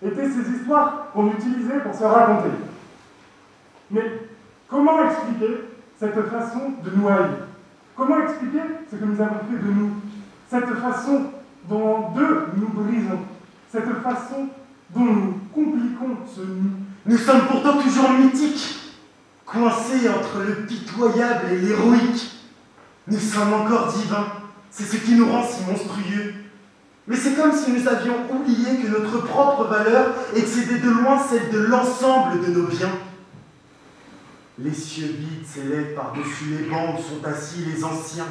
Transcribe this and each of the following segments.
étaient ces histoires qu'on utilisait pour se raconter. Mais comment expliquer cette façon de nous haïr? Comment expliquer ce que nous avons fait de nous? Cette façon dont en deux nous brisons, cette façon dont nous compliquons ce nous. Nous sommes pourtant toujours mythiques, coincés entre le pitoyable et l'héroïque. Nous sommes encore divins, c'est ce qui nous rend si monstrueux. Mais c'est comme si nous avions oublié que notre propre valeur excédait de loin celle de l'ensemble de nos biens. Les cieux vides s'élèvent par-dessus les bancs où sont assis les anciens.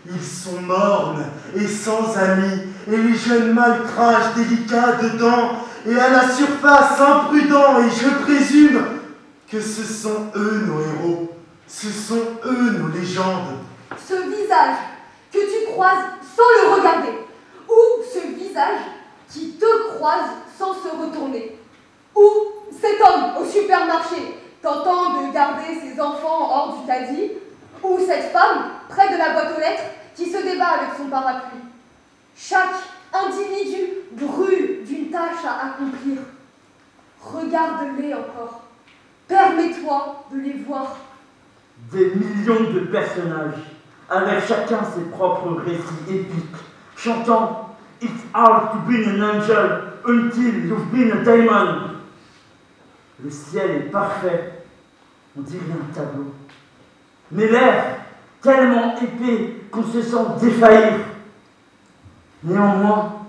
Ils sont mornes et sans amis, et les jeunes mâles crachent délicats dedans, et à la surface imprudents, et je présume que ce sont eux nos héros, ce sont eux nos légendes. Ce visage que tu croises sans le regarder, ou ce visage qui te croise sans se retourner, ou cet homme au supermarché tentant de garder ses enfants hors du caddie, ou cette femme près de la boîte aux lettres qui se débat avec son parapluie. Chaque individu brûle d'une tâche à accomplir. Regarde-les encore. Permets-toi de les voir. Des millions de personnages, avec chacun ses propres récits épiques, chantant « It's hard to be an angel until you've been a diamond ». Le ciel est parfait, on dirait un tableau. Mais l'air, tellement épais qu'on se sent défaillir. Néanmoins,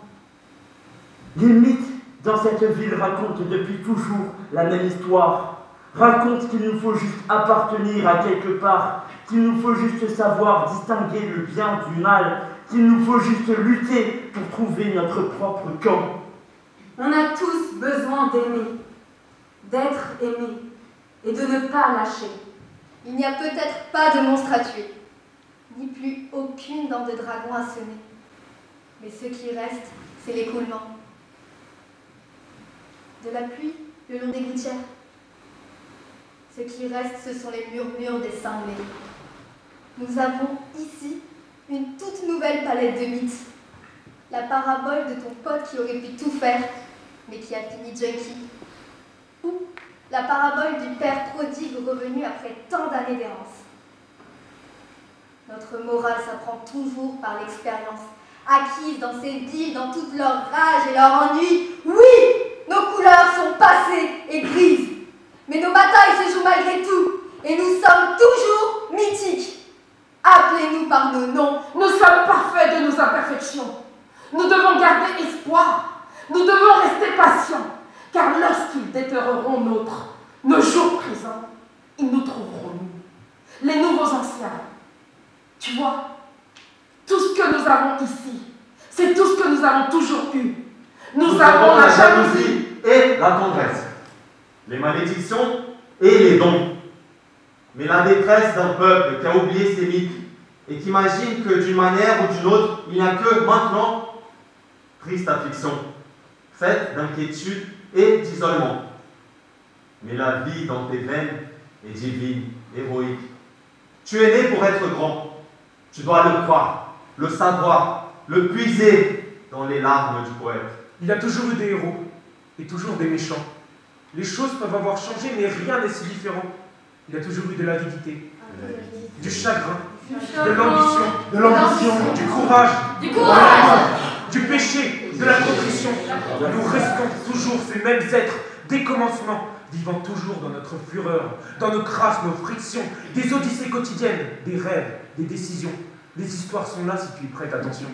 les mythes dans cette ville racontent depuis toujours la même histoire. Racontent qu'il nous faut juste appartenir à quelque part, qu'il nous faut juste savoir distinguer le bien du mal, qu'il nous faut juste lutter pour trouver notre propre camp. On a tous besoin d'aimer, d'être aimé et de ne pas lâcher. Il n'y a peut-être pas de monstre à tuer, ni plus aucune dent de dragon à semer. Mais ce qui reste, c'est l'écoulement. De la pluie le long des gouttières. Ce qui reste, ce sont les murmures des cinglés. Nous avons ici une toute nouvelle palette de mythes. La parabole de ton pote qui aurait pu tout faire, mais qui a fini junkie. Ou la parabole du père prodigue revenu après tant d'années d'errance. Notre morale s'apprend toujours par l'expérience, acquise dans ces villes, dans toute leur rage et leur ennui. Oui, nos couleurs sont passées et grises, mais nos batailles se jouent malgré tout, et nous sommes toujours mythiques. Appelez-nous par nos noms. Nous sommes parfaits de nos imperfections. Nous devons garder espoir. Nous devons rester patients, car lorsqu'ils déterreront nos jours présents, ils nous trouveront, nous, les nouveaux anciens. Tu vois, tout ce que nous avons ici, c'est tout ce que nous avons toujours eu. Nous avons la jalousie et la tendresse, les malédictions et les dons. Mais la détresse d'un peuple qui a oublié ses mythes et qui imagine que d'une manière ou d'une autre, il n'y a que maintenant triste affliction, faite d'inquiétude et d'isolement. Mais la vie dans tes veines est divine, héroïque. Tu es né pour être grand. Tu dois le croire, le savoir, le puiser dans les larmes du poète. Il y a toujours eu des héros et toujours des méchants. Les choses peuvent avoir changé, mais rien n'est si différent. Il y a toujours eu de l'avidité, du chagrin, de l'ambition, du courage, du péché, de la contrition. Nous restons toujours ces mêmes êtres, des commencements, vivant toujours dans notre fureur, dans nos crasses, nos frictions, des odyssées quotidiennes, des rêves, des décisions. Les histoires sont là si tu y prêtes attention.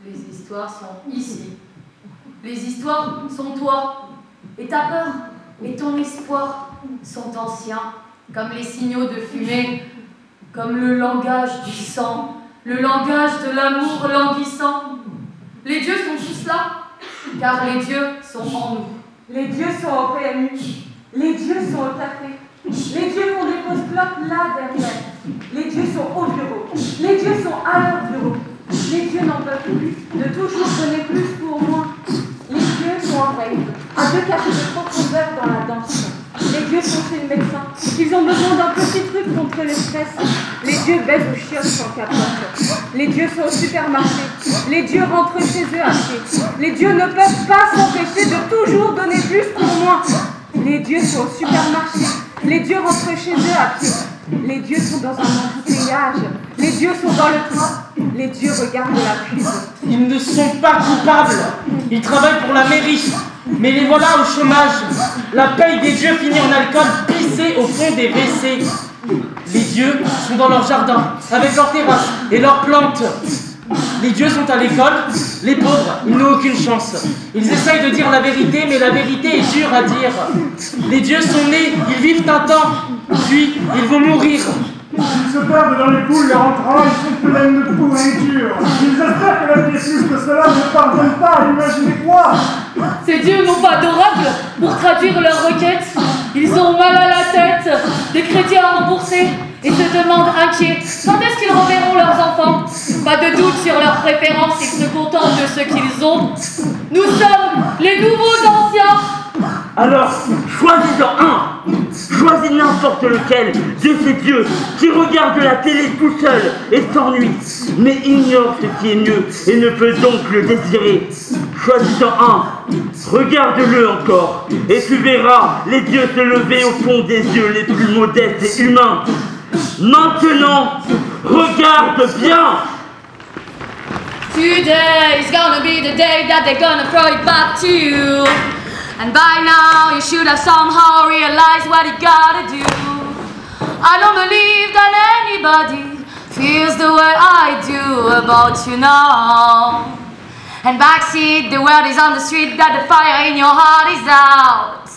Les histoires sont ici. Les histoires sont toi. Et ta peur et ton espoir sont anciens, comme les signaux de fumée, comme le langage du sang, le langage de l'amour languissant. Les dieux sont tous là, car les dieux sont en nous. Les dieux sont au PMU, les dieux sont au café, les dieux font des pauses clopes là derrière, les dieux sont au bureau, les dieux sont à leur bureau, les dieux n'en peuvent plus de toujours donner plus pour moi. Les dieux sont en règle, à 2 cafés de profondeur dans la danse. Les dieux sont chez le médecin, ils ont besoin d'un petit truc contre le stress. Les dieux baisent aux chiottes sans capote. Les dieux sont au supermarché, les dieux rentrent chez eux à pied. Les dieux ne peuvent pas s'empêcher de toujours donner plus pour moins. Les dieux sont au supermarché. Les dieux rentrent chez eux à pied. Les dieux sont dans un embouteillage. Les dieux sont dans le train. Les dieux regardent la pub. Ils ne sont pas coupables. Ils travaillent pour la mairie. Mais les voilà au chômage. La paye des dieux finit en alcool pissé au fond des WC. Les dieux sont dans leur jardin, avec leurs terrasses et leurs plantes. Les dieux sont à l'école, les pauvres, ils n'ont aucune chance. Ils essayent de dire la vérité, mais la vérité est dure à dire. Les dieux sont nés, ils vivent un temps, puis ils vont mourir. Ils se perdent dans les poules, leur entrailles sont pleines de pourriture. Ils espèrent que la piéciste de cela ne pardonne pas, imaginez quoi? Ces dieux n'ont pas d'oracle pour traduire leurs requêtes. Ils ont mal à la tête, des crédits à rembourser, et se demandent inquiets quand est-ce qu'ils reverront leurs enfants. Pas de doute sur leurs préférences, ils se contentent de ce qu'ils ont. Nous sommes les nouveaux anciens. Alors, choisis-en un. Choisis n'importe lequel de ces dieux qui regarde la télé tout seul et s'ennuie, mais ignore ce qui est mieux et ne peut donc le désirer. Choisis-en un. Regarde-le encore, et tu verras les dieux se lever au fond des yeux les plus modestes et humains. Maintenant, regarde bien. Today is gonna be the day that they're gonna throw it back to you. And by now you should have somehow realized what you gotta do. I don't believe that anybody feels the way I do about you now. And backseat, the world is on the street, that the fire in your heart is out.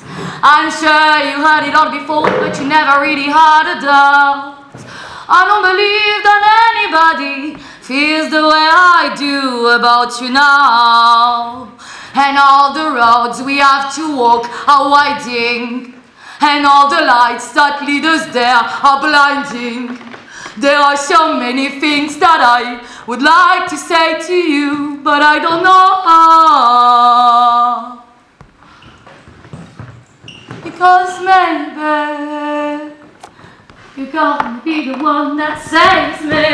I'm sure you heard it all before, but you never really heard it out. I don't believe that anybody feels the way I do about you now. And all the roads we have to walk are winding, and all the lights that lead us there are blinding. There are so many things that I would like to say to you, but I don't know how. Because maybe you're gonna be the one that saves me.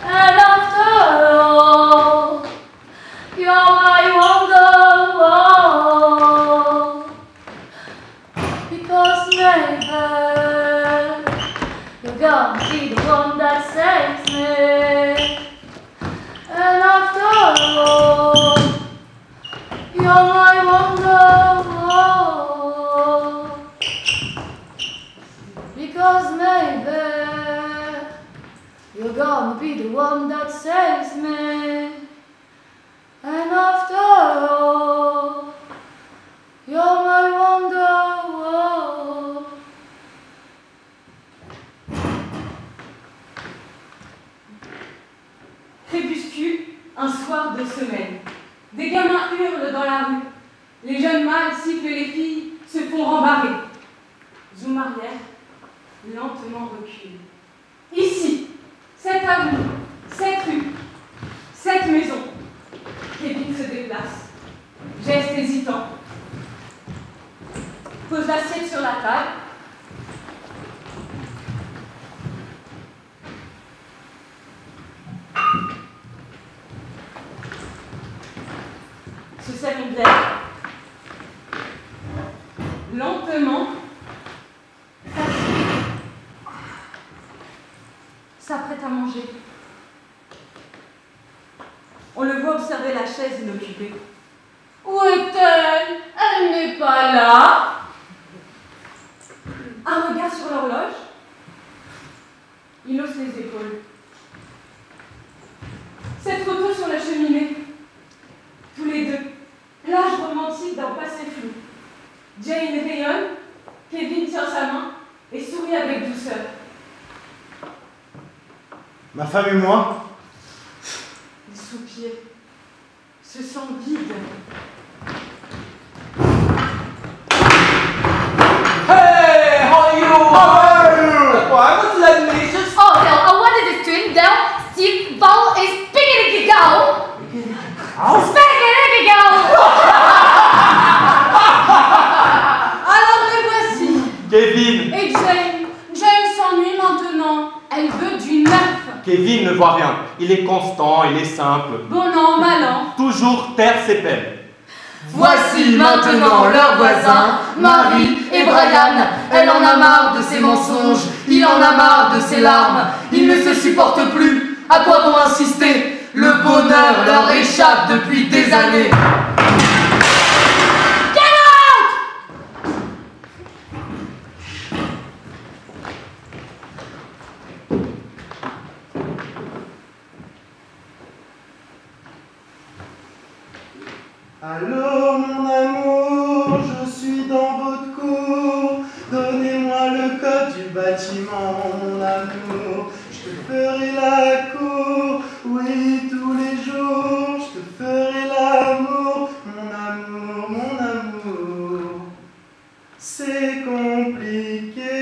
And after all, you're my wonderwall. Because maybe you're gonna be the one that saves me. And after all, you're my wonderwall. Because maybe you're gonna be the one that saves me. And after all, you're my wonderwall. Crépuscule, un soir de semaine. Des gamins hurlent dans la rue. Les jeunes mâles sifflent les filles, se font rembarrer. Zoom arrière, lentement recule. Ici, cette avenue, cette rue, cette maison. Kevin se déplace. Geste hésitant. Pose l'assiette sur la table. Se sert une bière. Lentement. S'apprête à manger. On le voit observer la chaise inoccupée. Où est-elle? Elle n'est pas là. Un regard sur l'horloge. Il hausse les épaules. Cette photo sur la cheminée. Tous les deux. Plage romantique d'un passé flou. Jane rayonne. Kevin tient sa main et sourit avec douceur. Ma femme et moi, Il soupire. Se sent vide. Hey, how are you? Why was that delicious? Oh, Del, what is this twin? Del, Steve, Val is Piggity Go. Spiggity Go. Alors les voici. Kevin! Et Jane. Jane s'ennuie maintenant. Elle veut du neuf. Kevin ne voit rien. Il est constant, il est simple. Bon an, mal an. Toujours taire ses peines. Voici maintenant leurs voisins, Marie et Brian. Elle en a marre de ses mensonges, il en a marre de ses larmes. Ils ne se supportent plus, à quoi bon insister? Le bonheur leur échappe depuis des années. Allô mon amour, je suis dans votre cour. Donnez-moi le code du bâtiment, mon amour. Je te ferai la cour, oui, tous les jours. Je te ferai l'amour, mon amour, mon amour. C'est compliqué,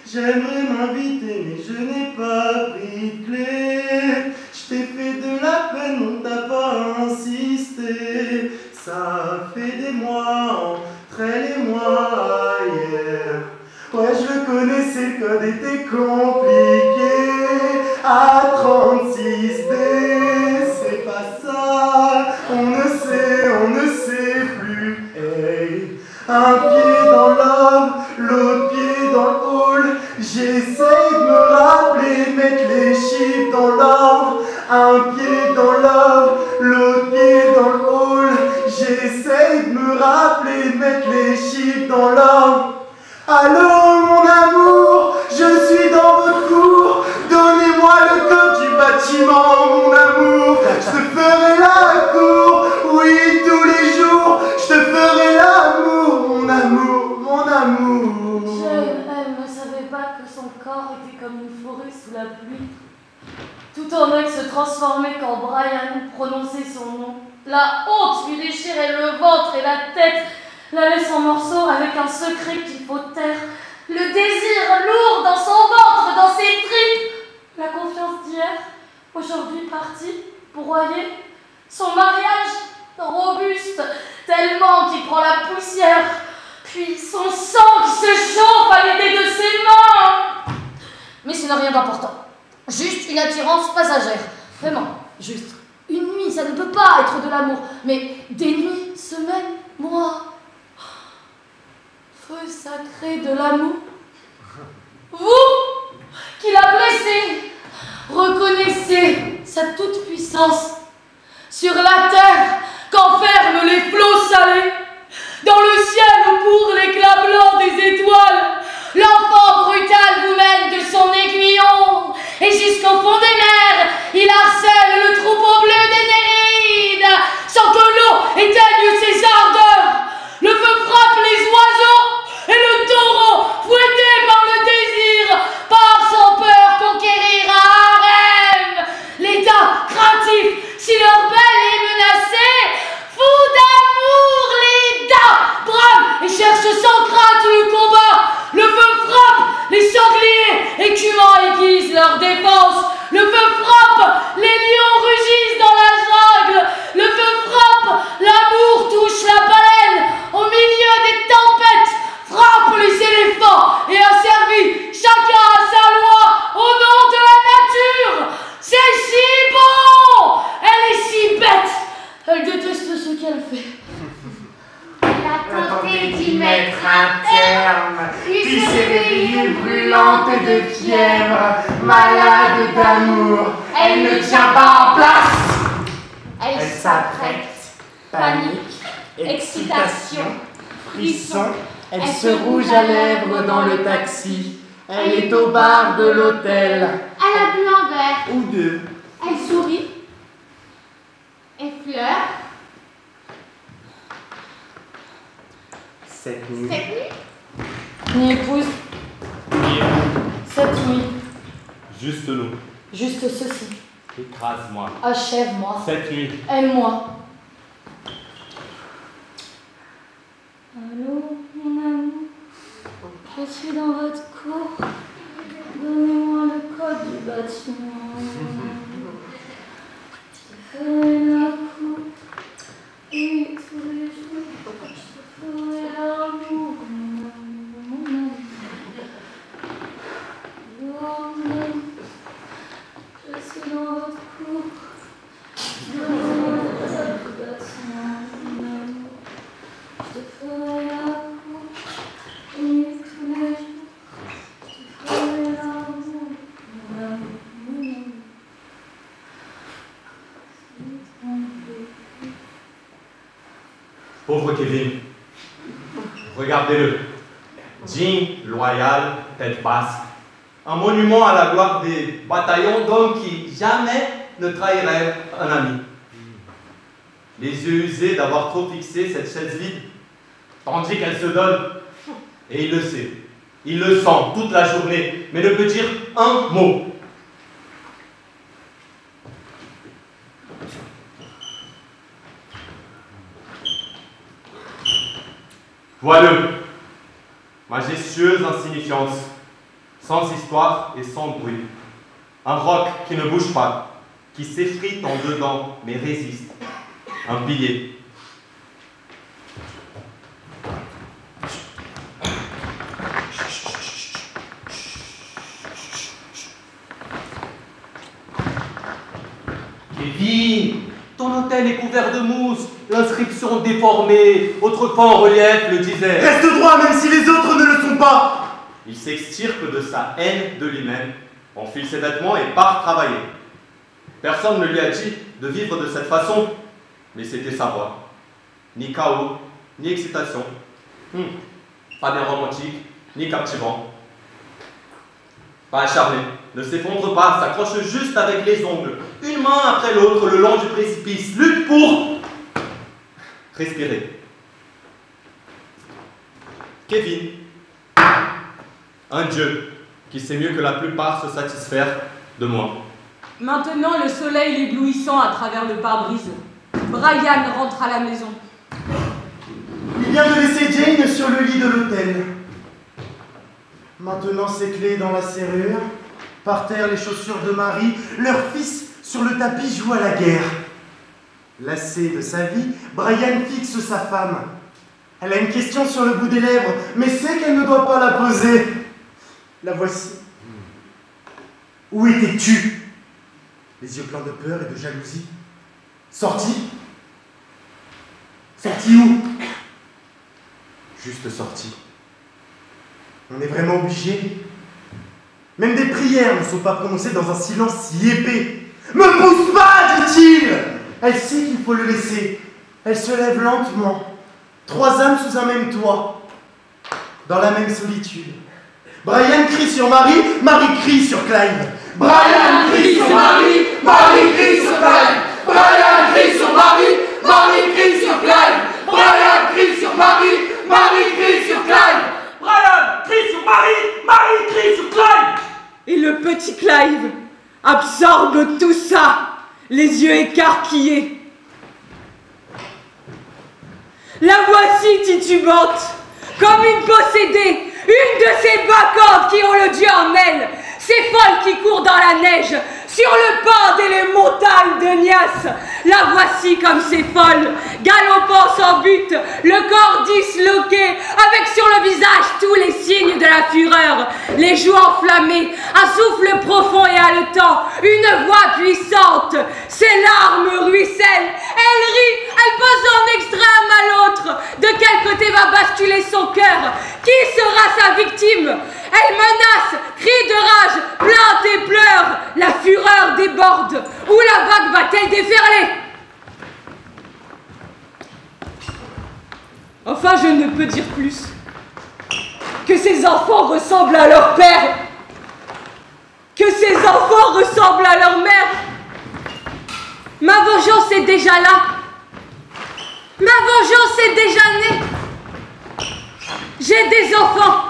j'aimerais m'inviter, mais je n'ai pas pris de clé. Je t'ai fait de la peine, on t'a pas insisté. Ça fait des mois, entre elle et moi, hier. Ouais, je le connaissais, le code était compliqué. À 36B, c'est pas ça. On ne sait plus. Hey. Un pied dans l'homme, l'autre pied dans le hall. J'essaie de me rappeler, mettre les chiffres dans l'ordre. Un pied dans l'homme, l'autre pied dans le hall. J'essaie de me rappeler, mettre les chiffres dans l'ordre. Allô mon amour, je suis dans votre cour. Donnez-moi le code du bâtiment, mon amour. Je te ferai la cour, oui, tous les jours. Je te ferai l'amour, mon amour, mon amour. Elle ne savait pas que son corps était comme une forêt sous la pluie. Tout en œil se transformait quand Brian prononçait son nom. La honte lui déchirait le ventre et la tête, la laisse en morceaux avec un secret qu'il faut taire. Le désir lourd dans son ventre, dans ses tripes. La confiance d'hier, aujourd'hui partie, broyée. Son mariage, robuste, tellement qu'il prend la poussière. Puis son sang qui se chauffe à l'idée de ses mains. Mais ce n'est rien d'important. Juste une attirance passagère. Vraiment, juste. Une nuit, ça ne peut pas être de l'amour. Mais des nuits, semaines, mois. Feu sacré de l'amour. Vous, qui l'a blessé, reconnaissez sa toute-puissance. Sur la terre, qu'enferment les flots salés. Dans le ciel où pour l'éclat blanc des étoiles, l'enfant brutal vous mène de son aiguillon. Et jusqu'au fond des mers, il harcèle le troupeau bleu des Néréides, sans que l'eau éteigne ses ardeurs. Le feu frappe les oiseaux, et le taureau, fouetté par le désir, part sans peur conquérir un harem. L'état craintif, si leur belle est menacée, fou d'amour, les dents brament et cherchent sans crainte le combat. Le feu frappe, les sangliers écumants aiguisent leur défense. Le feu frappe, les lions rugissent dans la jungle. Le feu frappe, l'amour touche la baleine. Au milieu des tempêtes, frappe les éléphants et asservit chacun à sa loi au nom de la nature. C'est si bon, elle est si bête, elle déteste ce qu'elle fait. Elle a tenté d'y mettre un terme, puis s'est réveillée brûlante de fièvre, malade d'amour, elle ne tient pas en place. Elle s'apprête, panique, excitation, frisson, elle se rouge à lèvres dans le taxi, elle est au bar de l'hôtel. Elle a bu un verre. Ou deux. Elle sourit. Elle pleure. Cette nuit. Ni épouse, cette nuit, Juste nous. juste ceci. Écrase-moi. Achève-moi. Cette nuit. Aime-moi. Allô, mon amour, je suis dans votre cour. Donnez-moi le code du bâtiment. Je ferai la cour. Et tous les jours, je ferai l'amour. Mon amour. Je suis dans votre cour. Donnez-moi le code du bâtiment. Pauvre Kevin. Regardez-le. Digne, loyal, tête basse. Un monument à la gloire des bataillons d'hommes qui jamais ne trahiraient un ami. Les yeux usés d'avoir trop fixé cette chaise vide, tandis qu'elle se donne. Et il le sait. Il le sent toute la journée, mais ne peut dire un mot. Voileux, majestueuse insignifiance, sans histoire et sans bruit. Un roc qui ne bouge pas, qui s'effrite en dedans, mais résiste. Un pilier. Kevin, ton hôtel est couvert de mousse, l'inscription déformée, autrefois en relief le disait. Reste droit même si les autres ne le sont pas. Il s'extirpe de sa haine de lui-même, enfile ses vêtements et part travailler. Personne ne lui a dit de vivre de cette façon, mais c'était sa voix. Ni chaos, ni excitation. Pas bien romantique, ni captivant. Pas acharné, ne s'effondre pas, s'accroche juste avec les ongles, une main après l'autre le long du précipice, lutte pour respirer. Kevin, un dieu qui sait mieux que la plupart se satisfaire de moi. Maintenant, le soleil éblouissant à travers le pare-brise. Brian rentre à la maison. Il vient de laisser Jane sur le lit de l'hôtel. Maintenant ses clés dans la serrure, par terre les chaussures de Marie, leur fils sur le tapis joue à la guerre. Lassé de sa vie, Brian fixe sa femme. Elle a une question sur le bout des lèvres, mais sait qu'elle ne doit pas la poser. La voici. Où étais-tu? Les yeux pleins de peur et de jalousie. Sorti? Sorti où? Juste sorti. On est vraiment obligé? Même des prières ne sont pas prononcées dans un silence si épais. Me pousse pas, dit-il! Elle sait qu'il faut le laisser. Elle se lève lentement. 3 âmes sous un même toit. Dans la même solitude. Brian crie sur Marie, Marie crie sur Clive. Brian crie sur Marie, Marie crie sur Clive. Brian crie sur Marie, Marie crie sur Clive. Brian crie sur Marie, Marie crie sur Clive. Brian crie sur Marie, Marie crie sur Clive. Et le petit Clive absorbe tout ça, les yeux écarquillés. La voici titubante, comme une possédée, une de ces bacchantes qui ont le dieu en elle, ces folles qui courent dans la neige, sur le pente et les montagnes de Nias. La voici comme ces folles, galopant sans but, le corps disloqué, avec sur le visage tous les signes de la fureur, les joues enflammées, un souffle profond et haletant, une voix puissante, ses larmes ruissellent, elle rit, elle passe d'un extrême à l'autre. De quel côté va basculer son cœur? Qui sera sa victime? Elle menace, crie de rage, plainte et pleure. La fureur déborde. Où la vague va-t-elle déferler? Enfin, je ne peux dire plus. Que ces enfants ressemblent à leur père. Que ces enfants ressemblent à leur mère. Ma vengeance est déjà là. Ma vengeance est déjà née. J'ai des enfants.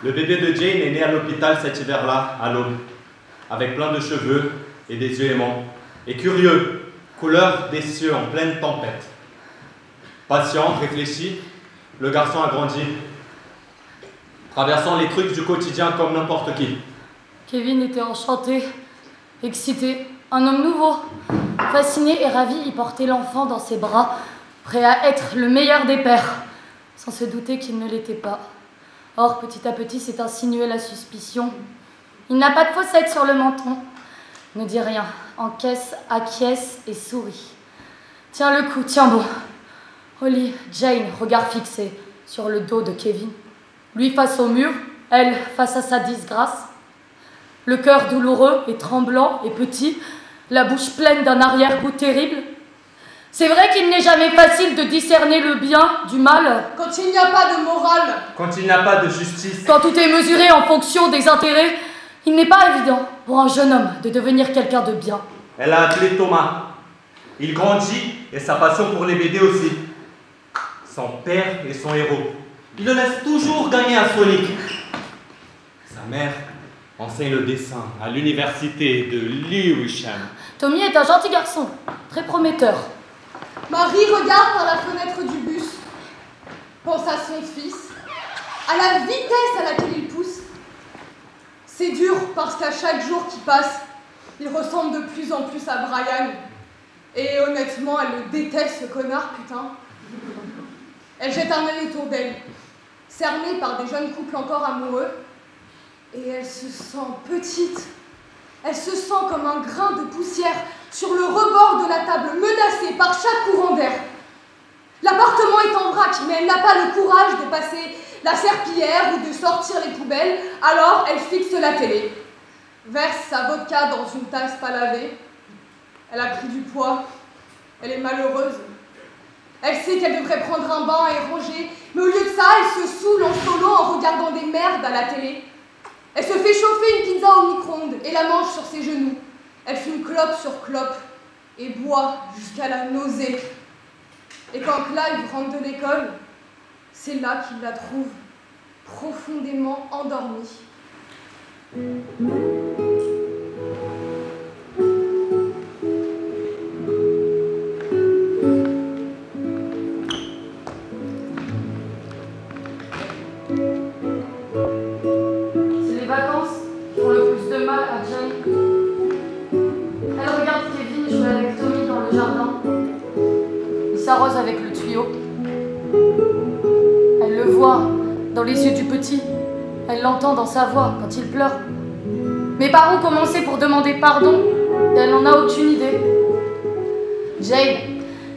Le bébé de Jane est né à l'hôpital cet hiver-là, à l'aube, avec plein de cheveux et des yeux aimants, et curieux, couleur des cieux en pleine tempête. Patient, réfléchi, le garçon a grandi, traversant les trucs du quotidien comme n'importe qui. Kevin était enchanté, excité, un homme nouveau. Fasciné et ravi, il portait l'enfant dans ses bras, prêt à être le meilleur des pères, sans se douter qu'il ne l'était pas. Or, petit à petit, s'est insinuée la suspicion. Il n'a pas de fossette sur le menton. Ne dit rien, encaisse, acquiesce et sourit. Tiens le coup, tiens bon. Holly, Jane, regard fixé sur le dos de Kevin. Lui face au mur, elle face à sa disgrâce. Le cœur douloureux et tremblant et petit, la bouche pleine d'un arrière-goût terrible. C'est vrai qu'il n'est jamais facile de discerner le bien du mal. Quand il n'y a pas de morale. Quand il n'y a pas de justice. Quand tout est mesuré en fonction des intérêts, il n'est pas évident pour un jeune homme de devenir quelqu'un de bien. Elle a appelé Thomas. Il grandit et sa passion pour les BD aussi. Son père est son héros. Il le laisse toujours gagner à Sonic. Sa mère enseigne le dessin à l'université de Lewisham. Tommy est un gentil garçon, très prometteur. Marie regarde par la fenêtre du bus, pense à son fils, à la vitesse à laquelle il pousse. C'est dur parce qu'à chaque jour qui passe, il ressemble de plus en plus à Brian. Et honnêtement, elle le déteste, ce connard, putain. Elle jette un œil autour d'elle, cernée par des jeunes couples encore amoureux, et elle se sent petite. Elle se sent comme un grain de poussière sur le rebord de la table, menacée par chaque courant d'air. L'appartement est en vrac, mais elle n'a pas le courage de passer la serpillière ou de sortir les poubelles, alors elle fixe la télé, verse sa vodka dans une tasse pas lavée. Elle a pris du poids, elle est malheureuse. Elle sait qu'elle devrait prendre un bain et ranger, mais au lieu de ça, elle se saoule en solo en regardant des merdes à la télé. Elle se fait chauffer une pizza au micro-ondes et la mange sur ses genoux. Elle fume clope sur clope et boit jusqu'à la nausée. Et quand Clive rentre de l'école, c'est là qu'il la trouve profondément endormie. S'arrose avec le tuyau. Elle le voit dans les yeux du petit. Elle l'entend dans sa voix quand il pleure. Mais par où commencer pour demander pardon? Elle n'en a aucune idée. Jane,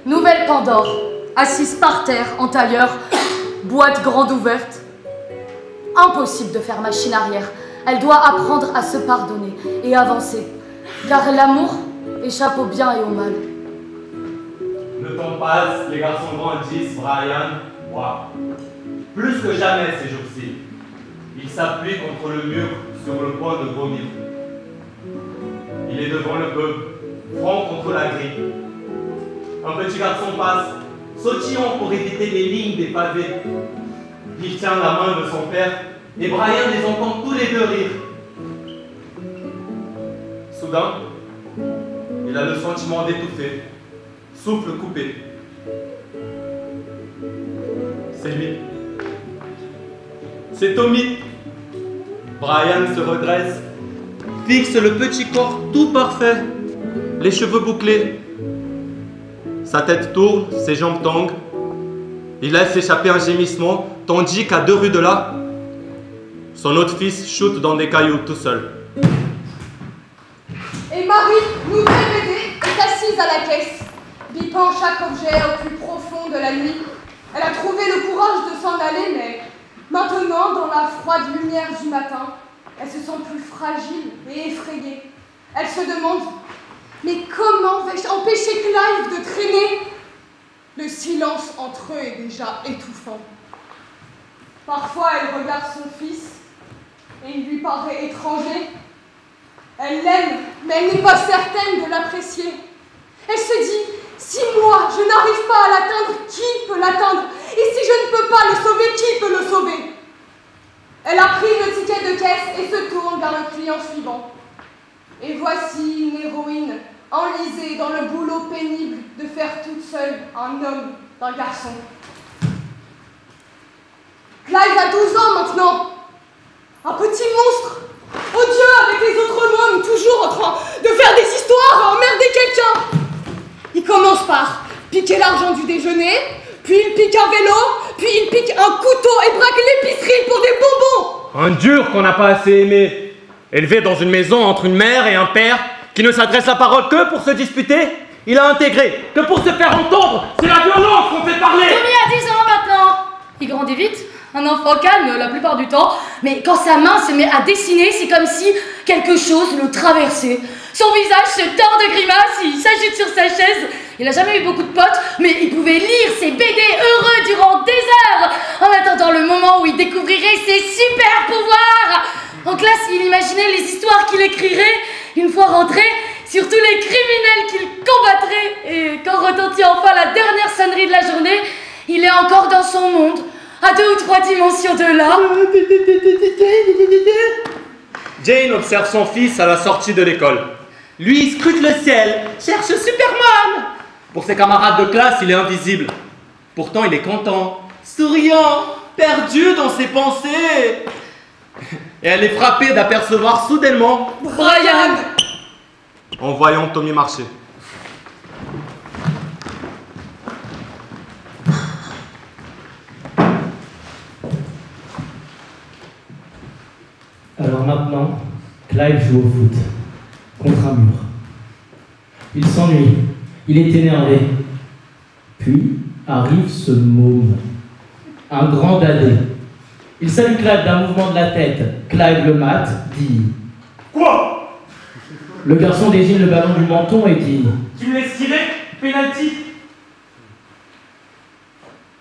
nouvelle Pandore, assise par terre en tailleur, boîte grande ouverte. Impossible de faire machine arrière. Elle doit apprendre à se pardonner et avancer, car l'amour échappe au bien et au mal. Le temps passe, les garçons grandissent, Brian, moi. Plus que jamais ces jours-ci. Il s'appuie contre le mur sur le point de vomir. Il est devant le peuple, franc contre la grille. Un petit garçon passe, sautillant pour éviter les lignes des pavés. Il tient la main de son père et Brian les entend tous les deux rire. Soudain, il a le sentiment d'étouffer. Souffle coupé. C'est lui. C'est Tommy. Brian se redresse, fixe le petit corps tout parfait, les cheveux bouclés. Sa tête tourne, ses jambes tanguent. Il laisse échapper un gémissement, tandis qu'à 2 rues de là, son autre fils chute dans des cailloux tout seul. Et Marie, nouvelle BD, est assise à la caisse, bipant chaque objet au plus profond de la nuit. Elle a trouvé le courage de s'en aller, mais maintenant, dans la froide lumière du matin, elle se sent plus fragile et effrayée. Elle se demande, mais comment vais-je empêcher Clive de traîner? Le silence entre eux est déjà étouffant. Parfois, elle regarde son fils et il lui paraît étranger. Elle l'aime, mais elle n'est pas certaine de l'apprécier. Elle se dit, si moi, je n'arrive pas à l'atteindre, qui peut l'atteindre? Et si je ne peux pas le sauver, qui peut le sauver? Elle a pris le ticket de caisse et se tourne vers le client suivant. Et voici une héroïne enlisée dans le boulot pénible de faire toute seule un homme d'un garçon. Clive a 12 ans maintenant. Un petit monstre, odieux avec les autres mômes, toujours en train de faire des histoires, à emmerder quelqu'un. Il commence par piquer l'argent du déjeuner, puis il pique un vélo, puis il pique un couteau et braque l'épicerie pour des bonbons. Un dur qu'on n'a pas assez aimé. Élevé dans une maison entre une mère et un père qui ne s'adresse la parole que pour se disputer, il a intégré que pour se faire entendre, c'est la violence qu'on fait parler. Tommy a 10 ans maintenant. Il grandit vite, un enfant calme la plupart du temps, mais quand sa main se met à dessiner, c'est comme si quelque chose le traversait. Son visage se tord de grimaces, il s'agite sur sa chaise. Il n'a jamais eu beaucoup de potes, mais il pouvait lire ses BD heureux durant des heures, en attendant le moment où il découvrirait ses super pouvoirs. En classe, il imaginait les histoires qu'il écrirait une fois rentré, sur tous les criminels qu'il combattrait. Et quand retentit enfin la dernière sonnerie de la journée, il est encore dans son monde, à 2 ou 3 dimensions de là. Jane observe son fils à la sortie de l'école. Lui scrute le ciel, cherche Superman. Pour ses camarades de classe, il est invisible. Pourtant, il est content, souriant, perdu dans ses pensées. Et elle est frappée d'apercevoir soudainement Brian en voyant Tommy marcher. Alors maintenant, Clive joue au foot, contre un mur. Il s'ennuie, il est énervé. Puis arrive ce môme, un grand dadé. Il salue Clive d'un mouvement de la tête. Clive le mate, dit « Quoi ?» Le garçon désigne le ballon du menton et dit « Tu me laisses tirer? Penalty?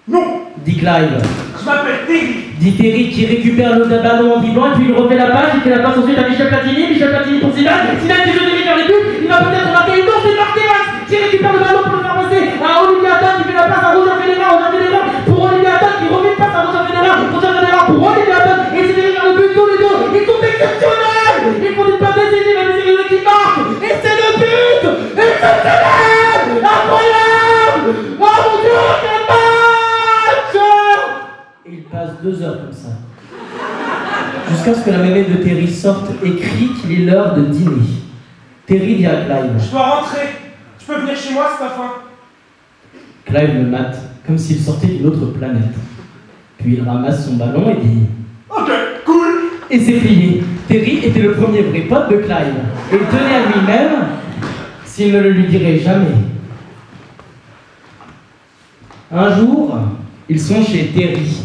Non !» dit Clive. Je m'appelle Terry. Dit Terry qui récupère le ballon en dribblant et puis il refait la passe et qui la passe ensuite à Michel Platini pour Zidane qui joue des vers les buts, il va peut-être marquer une danse, c'est Marquez qui récupère le ballon pour le faire passer à Olivier Attal qui fait la passe à Roger Federer pour Olivier Attal qui refait une passe à Roger Federer pour Olivier Attal et c'est derrière le but tous les deux, ils sont exceptionnels, ils font une passe décisive à des séries qui marquent et c'est le but exceptionnel, incroyable, oh mon Dieu, quel match! Et il passe 2 heures comme ça. Jusqu'à ce que la mémé de Terry sorte et crie qu'il est l'heure de dîner. Terry dit à Clive. Je dois rentrer. Tu peux venir chez moi, c'est ta faim. Clive le mate, comme s'il sortait d'une autre planète. Puis il ramasse son ballon et dit Ok, cool. Et c'est plié. Terry était le premier vrai pote de Clive. Et il tenait à lui-même s'il ne le lui dirait jamais. Un jour, ils sont chez Terry.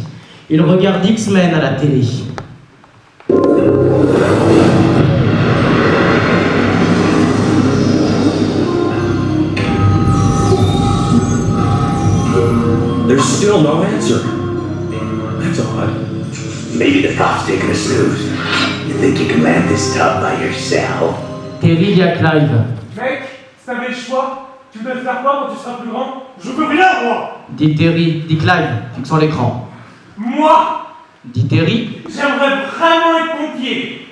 Ils regardent X-Men à la télé. There's still no answer. That's odd. Maybe the cop's taking a snooze. You think you can land this tub by yourself? Terry dit à Clive. Mec, si t'avais le choix, tu voudrais faire quoi quand tu seras plus grand? Je veux rien, moi. Dit Terry, dit Clive, fixant l'écran. Moi, Dit Terry. j'aimerais vraiment être pompier.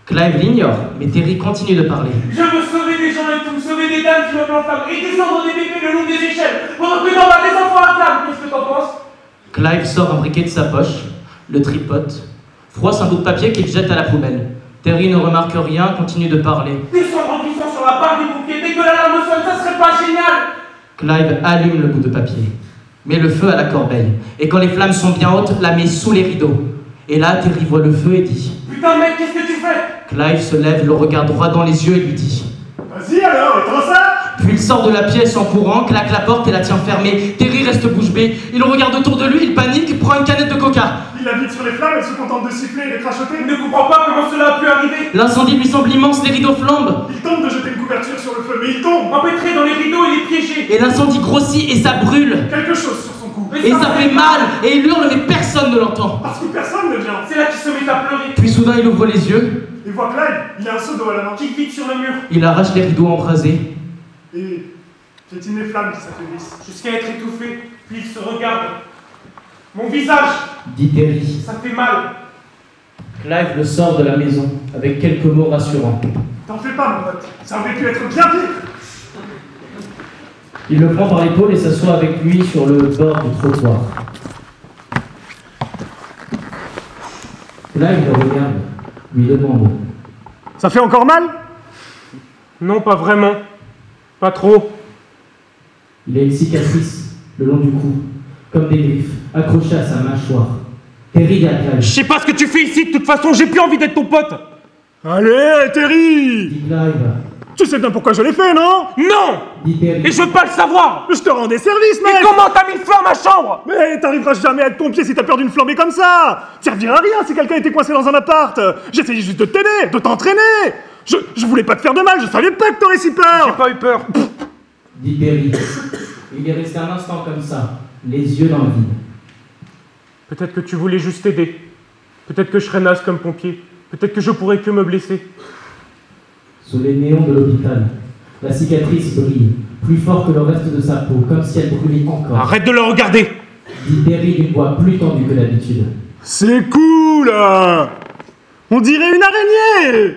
Clive l'ignore, mais Terry continue de parler. Je veux sauver des gens et tout, sauver des dames qui veulent en flamme et descendre des bébés le long des échelles pendant que d'en bas des enfants à flamme. Qu'est-ce que t'en penses? Clive sort un briquet de sa poche, le tripote, froisse un bout de papier qu'il jette à la poubelle. Terry ne remarque rien, continue de parler. Descendre en glissant sur la barre des pompiers dès que l'alarme sonne, ça serait pas génial? Clive allume le bout de papier, met le feu à la corbeille, et quand les flammes sont bien hautes, la met sous les rideaux. Et là, Terry voit le feu et dit Putain mec, qu'est-ce que tu fais? Clive se lève, le regarde droit dans les yeux et lui dit Vas-y alors, éteins ça. Puis il sort de la pièce en courant, claque la porte et la tient fermée. Terry reste bouche bée. Il regarde autour de lui, il panique, prend une canette de coca. Il la vide sur les flammes, elle se contente de siffler et de crachoter. Il ne comprend pas comment cela a pu arriver. L'incendie lui semble immense, les rideaux flambent. Il tente de jeter une couverture sur le feu, mais il tombe. Empêtré dans les rideaux, il est piégé. Et l'incendie grossit et ça brûle. Quelque chose sur son cou. Et ça fait mal, et il hurle, mais personne ne l'entend. Parce que personne ne vient. C'est là qu'il se met à pleurer. Puis soudain, il ouvre les yeux. Il voit Clive, il a un seau d'eau à la main. Qui vide sur le mur. Il arrache les rideaux embrasés. Et piétine les flammes qui s'affaiblissent. Jusqu'à être étouffé, puis il se regarde. Mon visage, Dit Terry. ça fait mal. Clive le sort de la maison avec quelques mots rassurants. T'en fais pas, mon pote. Ça aurait pu être bien pire. Il le prend par l'épaule et s'assoit avec lui sur le bord du trottoir. Là, il le regarde, lui demande. Ça fait encore mal? Non, pas vraiment. Pas trop. Il a une cicatrice le long du cou, comme des griffes, accrochées à sa mâchoire. Terry dit à Clive. Je sais pas ce que tu fais ici, de toute façon, j'ai plus envie d'être ton pote. Allez, Terry! Dit Clive. Tu sais bien pourquoi je l'ai fait, non? Non! Dit Terry. Et je veux pas le savoir! Je te rendais service, mec! Mais comment t'as mis le feu à ma chambre? Mais t'arriveras jamais à être pompier si t'as peur d'une flambée comme ça! Tu reviens à rien si quelqu'un était coincé dans un appart! J'essayais juste de t'aider, de t'entraîner! Je voulais pas te faire de mal, je savais pas que t'aurais si peur! J'ai pas eu peur! Dit Terry. Il est resté un instant comme ça, les yeux dans le vide. Peut-être que tu voulais juste aider. Peut-être que je serais naze comme pompier. Peut-être que je pourrais que me blesser. Sous les néons de l'hôpital, la cicatrice brille, plus fort que le reste de sa peau, comme si elle brûlait encore. Arrête de le regarder! Dit Terry d'une voix plus tendue que d'habitude. C'est cool! On dirait une araignée!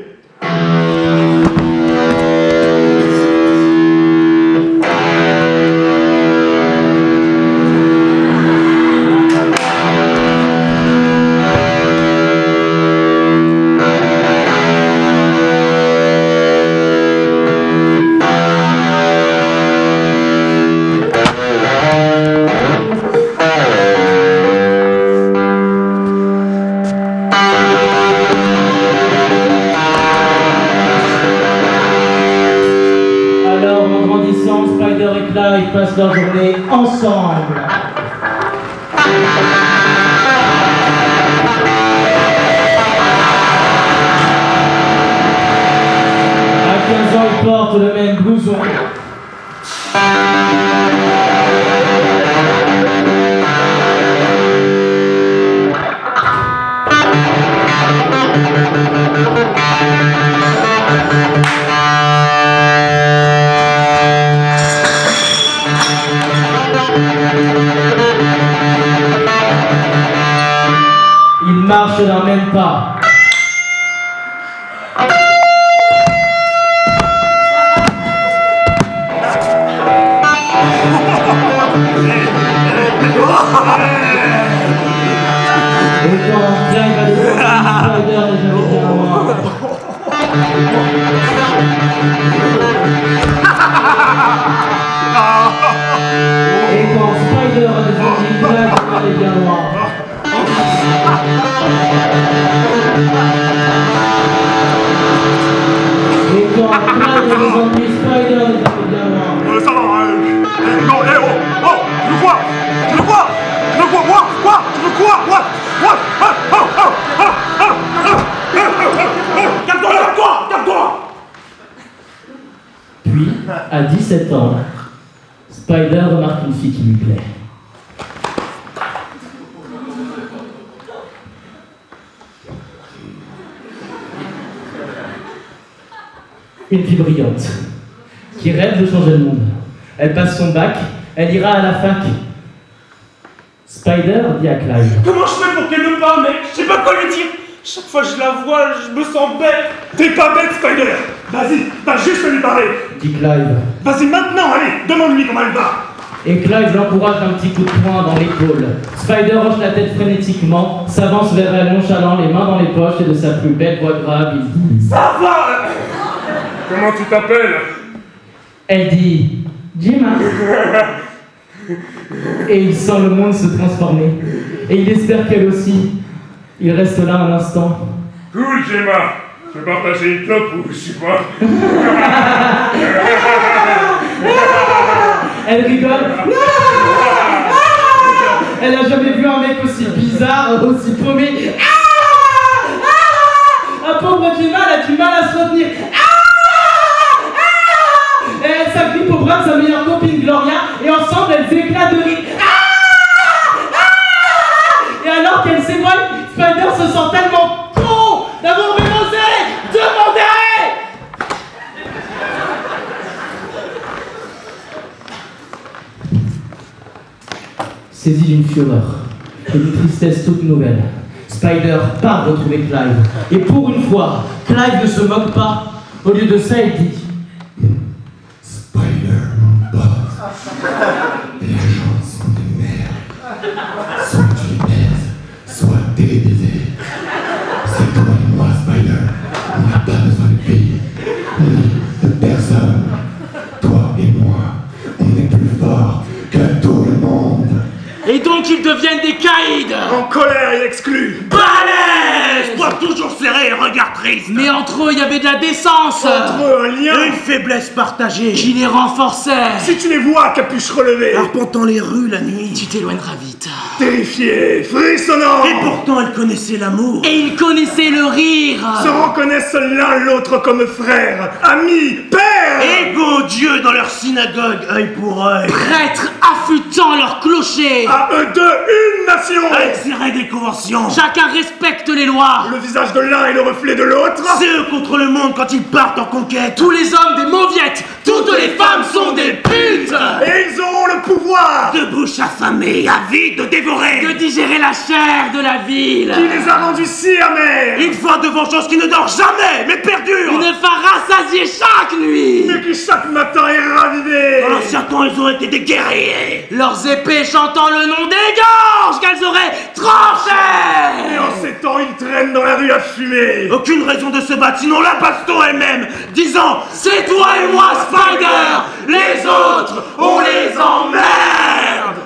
Ils passent leur journée ensemble. À 15 ans, ils portent le même blouson. Ils marchent d'un même pas. Et quand Clive va devoir Spider et j'avais bien loin. Et quand Spider a descendu Clive, j'allais bien loin. Et quand Clive a descendu Spider, j'allais bien loin. Ça va, non, oh, je le vois, quoi? Tu veux quoi? What? Calme-toi! Puis, à 17 ans, Spider remarque une fille qui lui plaît. Une fille brillante, qui rêve de changer le monde. Elle passe son bac, elle ira à la fac. Spider dit à Clive. Comment je fais pour qu'elle me parle, mec? Je sais pas quoi lui dire. Chaque fois que je la vois, je me sens bête. T'es pas bête, Spider! Vas-y, t'as juste à lui parler! Dit Clive. Vas-y maintenant, allez, demande-lui comment elle va! Et Clive l'encourage d'un petit coup de poing dans l'épaule. Spider hoche la tête frénétiquement, s'avance vers elle nonchalant, les mains dans les poches et de sa plus belle voix grave, il dit. Ça va! Comment tu t'appelles? Elle dit Jima. Et il sent le monde se transformer. Et il espère qu'elle aussi. Il reste là un instant. Cool, Gemma. Je vais partager une clope ou je sais pas. Elle rigole. Elle a jamais vu un mec aussi bizarre, aussi paumé. Un pauvre Gemma, elle a du mal à se retenir. Et elle s'agrippe au bras de sa meilleure copine Gloria et ensemble elles éclatent de rire. Et alors qu'elle s'éloigne, Spider se sent tellement con d'avoir osé demander. Saisi d'une fureur et d'une tristesse toute nouvelle, Spider part retrouver Clive. Et pour une fois, Clive ne se moque pas. Au lieu de ça, il dit Spider, mon pote. Et donc ils deviennent des caïds. En colère et exclus. Balèze. Poing toujours serré et regard triste. Mais entre eux, il y avait de la décence. Entre eux, un lien. Et une faiblesse partagée qui les renforçait. Si tu les vois, capuche relevée, arpentant les rues la nuit, tu t'éloigneras vite. Terrifié, frissonnant. Et pourtant, elles connaissaient l'amour. Et ils connaissaient le rire. Se reconnaissent l'un l'autre comme frères, amis, pères. Égaux dieux dans leur synagogue, œil pour œil. Prêtres affûtant leur clocher. À eux deux, une nation. Avec ses règles et conventions. Chacun respecte les lois. Le visage de l'un est le reflet de l'autre. C'est eux contre le monde quand ils partent en conquête. Tous les hommes des mauviettes, toutes les femmes sont des putes. Et ils auront le pouvoir de bouche affamée, avides de dévorer, de digérer la chair de la ville. Qui les a rendus si amers. Une foi de vengeance qui ne dort jamais, mais perdure. Une faim rassasiée chaque nuit. Mais qui chaque matin est ravivée. Dans l'ancien temps, ils ont été des guerriers. Leurs épées chantant le nom des gorges qu'elles auraient tranchées. Et en ces temps, ils traînent dans la rue à fumer. Aucune raison de se battre, sinon la baston elle-même, disant c'est toi et moi, Spider. Les autres, on les emmerde.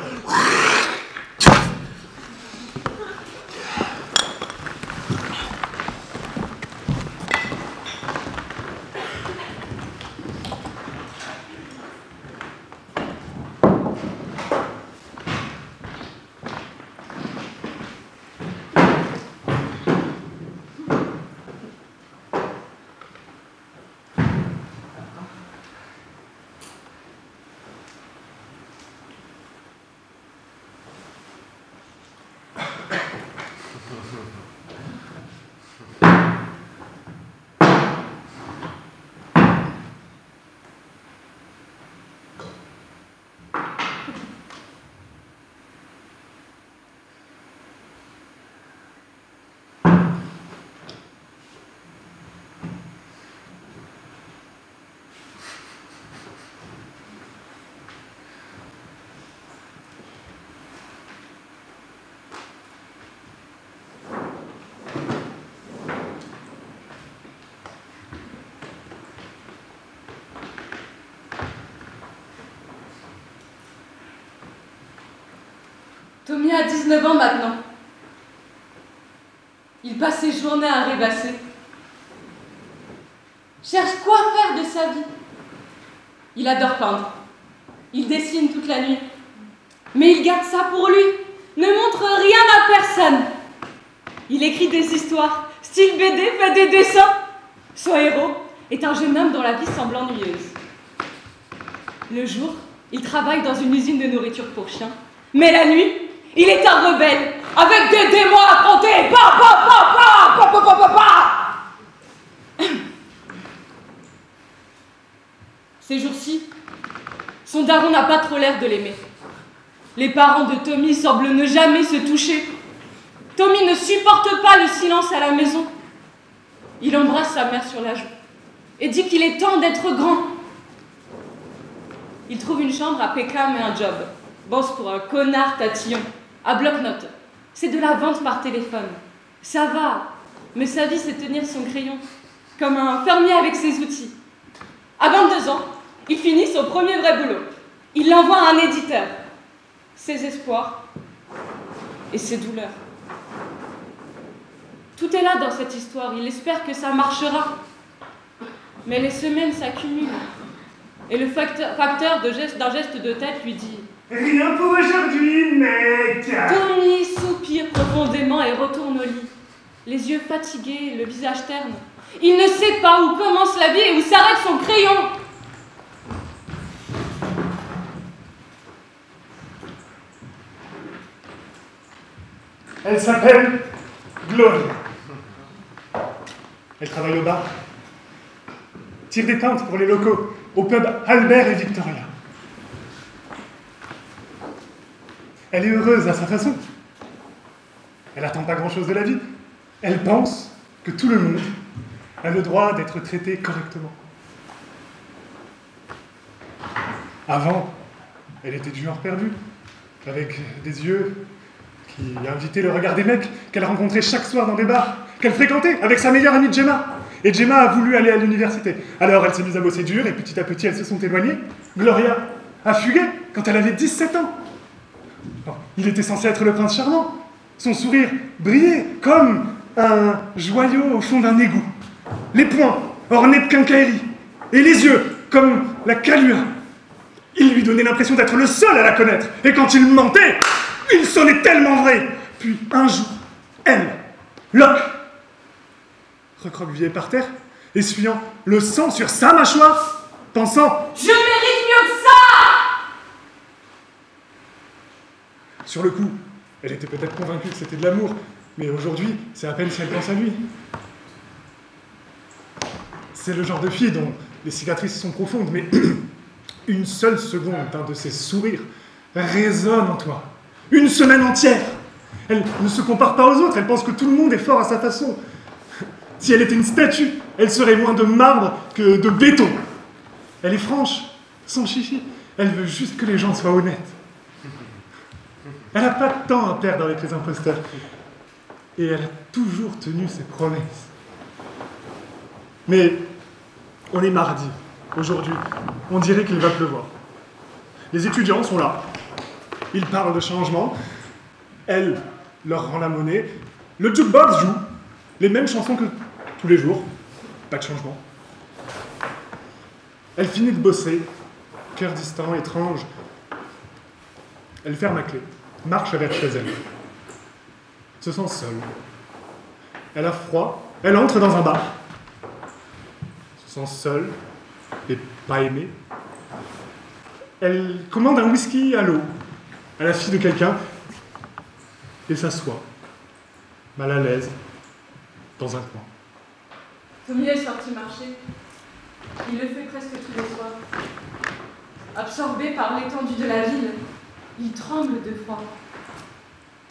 Tommy a 19 ans maintenant. Il passe ses journées à rêvasser. Cherche quoi faire de sa vie. Il adore peindre. Il dessine toute la nuit. Mais il garde ça pour lui. Ne montre rien à personne. Il écrit des histoires, style BD, fait des dessins. Son héros est un jeune homme dont la vie semble ennuyeuse. Le jour, il travaille dans une usine de nourriture pour chiens. Mais la nuit, il est un rebelle, avec des démons à affronter. Ces jours-ci, son daron n'a pas trop l'air de l'aimer. Les parents de Tommy semblent ne jamais se toucher. Tommy ne supporte pas le silence à la maison. Il embrasse sa mère sur la joue et dit qu'il est temps d'être grand. Il trouve une chambre à Peckham et un job. Bosse pour un connard tatillon, à bloc-notes. C'est de la vente par téléphone. Ça va, mais sa vie c'est tenir son crayon, comme un fermier avec ses outils. À 22 ans, il finit son premier vrai boulot. Il l'envoie à un éditeur. Ses espoirs et ses douleurs. Tout est là dans cette histoire. Il espère que ça marchera. Mais les semaines s'accumulent. Et le facteur d'un geste de tête lui dit « Rien pour aujourd'hui, mec !» Tommy soupire profondément et retourne au lit. Les yeux fatigués, le visage terne. Il ne sait pas où commence la vie et où s'arrête son crayon. Elle s'appelle Gloria. Elle travaille au bar. Tire des pintes pour les locaux, au pub Albert et Victoria. Elle est heureuse à sa façon. Elle n'attend pas grand-chose de la vie. Elle pense que tout le monde a le droit d'être traité correctement. Avant, elle était du genre perdu, avec des yeux qui invitaient le regard des mecs qu'elle rencontrait chaque soir dans des bars, qu'elle fréquentait avec sa meilleure amie Gemma. Et Gemma a voulu aller à l'université. Alors elle s'est mise à bosser dur et petit à petit elles se sont éloignées. Gloria a fugué quand elle avait 17 ans. Oh, il était censé être le prince charmant. Son sourire brillait comme un joyau au fond d'un égout. Les poings ornés de quincaillerie et les yeux comme la calua. Il lui donnait l'impression d'être le seul à la connaître. Et quand il mentait, il sonnait tellement vrai. Puis un jour, elle, Locke, recroquevillée par terre, essuyant le sang sur sa mâchoire, pensant « Je mérite mieux que ça !» Sur le coup, elle était peut-être convaincue que c'était de l'amour, mais aujourd'hui, c'est à peine si elle pense à lui. C'est le genre de fille dont les cicatrices sont profondes, mais une seule seconde d'un de ses sourires résonne en toi. Une semaine entière. Elle ne se compare pas aux autres, elle pense que tout le monde est fort à sa façon. Si elle était une statue, elle serait moins de marbre que de béton. Elle est franche, sans chichi. Elle veut juste que les gens soient honnêtes. Elle n'a pas de temps à perdre avec les imposteurs. Et elle a toujours tenu ses promesses. Mais on est mardi. Aujourd'hui, on dirait qu'il va pleuvoir. Les étudiants sont là. Ils parlent de changement. Elle leur rend la monnaie. Le jukebox joue les mêmes chansons que tous les jours. Pas de changement. Elle finit de bosser. Cœur distant, étrange. Elle ferme la clé. Marche vers chez elle. Se sent seule. Elle a froid. Elle entre dans un bar. Se sent seule et pas aimée. Elle commande un whisky à l'eau, à la fille de quelqu'un, et s'assoit, mal à l'aise, dans un coin. Tommy est sorti marcher. Il le fait presque tous les soirs. Absorbé par l'étendue de la ville, il tremble de froid.